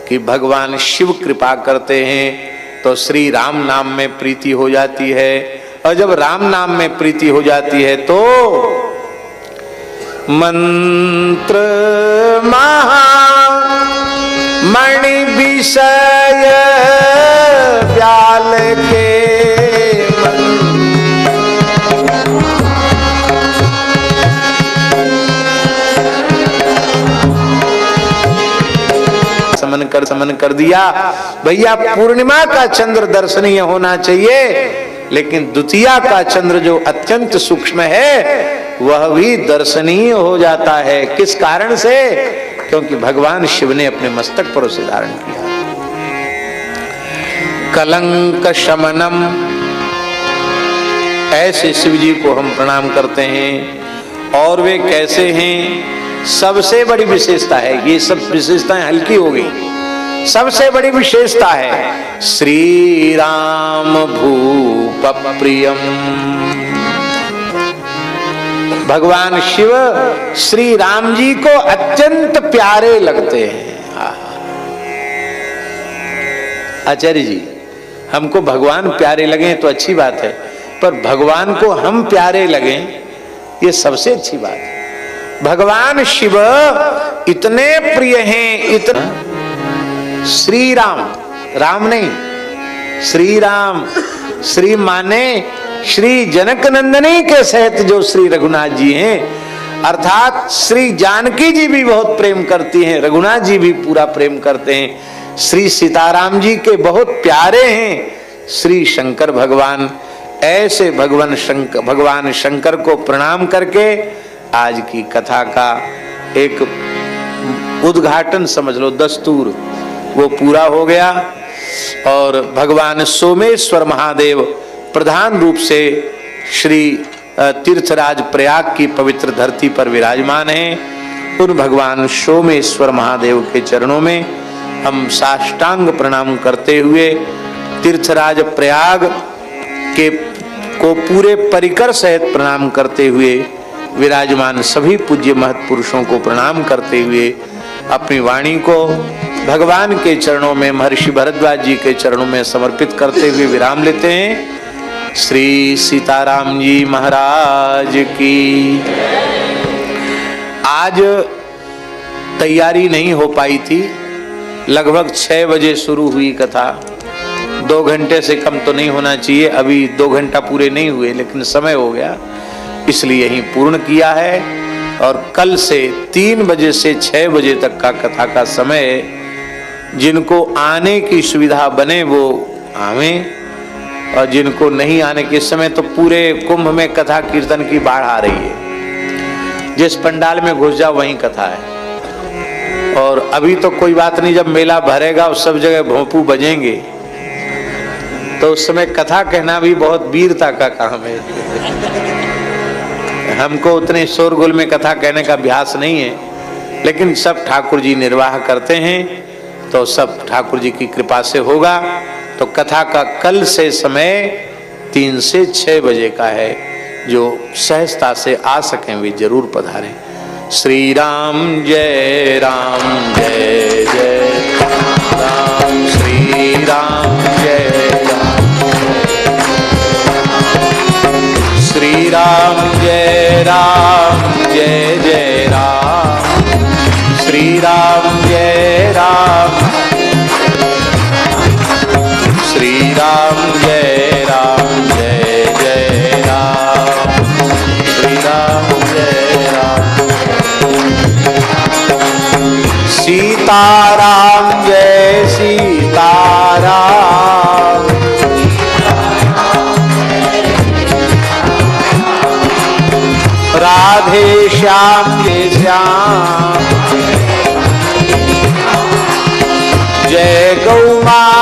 कि भगवान शिव कृपा करते हैं तो श्री राम नाम में प्रीति हो जाती है, और जब राम नाम में प्रीति हो जाती है तो मंत्र महा मणि विषय व्याल के समन कर दिया। भैया पूर्णिमा का चंद्र दर्शनीय होना चाहिए, लेकिन द्वितीया का चंद्र जो अत्यंत सूक्ष्म है वह भी दर्शनीय हो जाता है। किस कारण से? क्योंकि भगवान शिव ने अपने मस्तक पर उसे धारण किया। कलंक शमनम, ऐसे शिव जी को हम प्रणाम करते हैं। और वे कैसे हैं? सबसे बड़ी विशेषता है, ये सब विशेषताएं हल्की हो गई, सबसे बड़ी विशेषता है श्री राम भूप प्रियम। भगवान शिव श्री राम जी को अत्यंत प्यारे लगते हैं। आचार्य जी, हमको भगवान प्यारे लगे तो अच्छी बात है, पर भगवान को हम प्यारे लगे ये सबसे अच्छी बात है। भगवान शिव इतने प्रिय हैं, इतना श्री राम, राम नहीं श्री राम, श्री माने श्री जनक नंदनी के सहित जो श्री रघुनाथ जी हैं, अर्थात श्री जानकी जी भी बहुत प्रेम करती हैं, रघुनाथ जी भी पूरा प्रेम करते हैं, श्री सीताराम जी के बहुत प्यारे हैं श्री शंकर भगवान। ऐसे भगवान शंकर को प्रणाम करके आज की कथा का एक उद्घाटन समझ लो, दस्तूर वो पूरा हो गया। और भगवान सोमेश्वर महादेव प्रधान रूप से श्री तीर्थराज प्रयाग की पवित्र धरती पर विराजमान हैं। उन भगवान सोमेश्वर महादेव के चरणों में हम साष्टांग प्रणाम करते हुए तीर्थराज प्रयाग के को पूरे परिकर सहित प्रणाम करते हुए, विराजमान सभी पूज्य महत्पुरुषों को प्रणाम करते हुए अपनी वाणी को भगवान के चरणों में, महर्षि भरद्वाज जी के चरणों में समर्पित करते हुए विराम लेते हैं। श्री सीताराम जी महाराज की। आज तैयारी नहीं हो पाई थी, लगभग 6 बजे शुरू हुई कथा। 2 घंटे से कम तो नहीं होना चाहिए, अभी 2 घंटा पूरे नहीं हुए, लेकिन समय हो गया इसलिए यही पूर्ण किया है। और कल से 3 बजे से 6 बजे तक का कथा का समय, जिनको आने की सुविधा बने वो आवे, और जिनको नहीं आने के समय तो पूरे कुंभ में कथा कीर्तन की बाढ़ आ रही है। जिस पंडाल में घुस जाओ वहीं कथा है। और अभी तो कोई बात नहीं, जब मेला भरेगा और सब जगह भोंपू बजेंगे तो उस समय कथा कहना भी बहुत वीरता का काम है। हमको उतने शोरगुल में कथा कहने का अभ्यास नहीं है, लेकिन सब ठाकुर जी निर्वाह करते हैं तो सब ठाकुर जी की कृपा से होगा। तो कथा का कल से समय 3 से 6 बजे का है। जो सहजता से आ सकें वे जरूर पधारें। श्री राम जय जय राम, श्री राम जय श्री राम जय जय राम, श्री राम जय श्री राम जय जय राम, श्री राम जय सीताराम जय सीताराम, राधे श्याम जय श्याम, जय गौ माता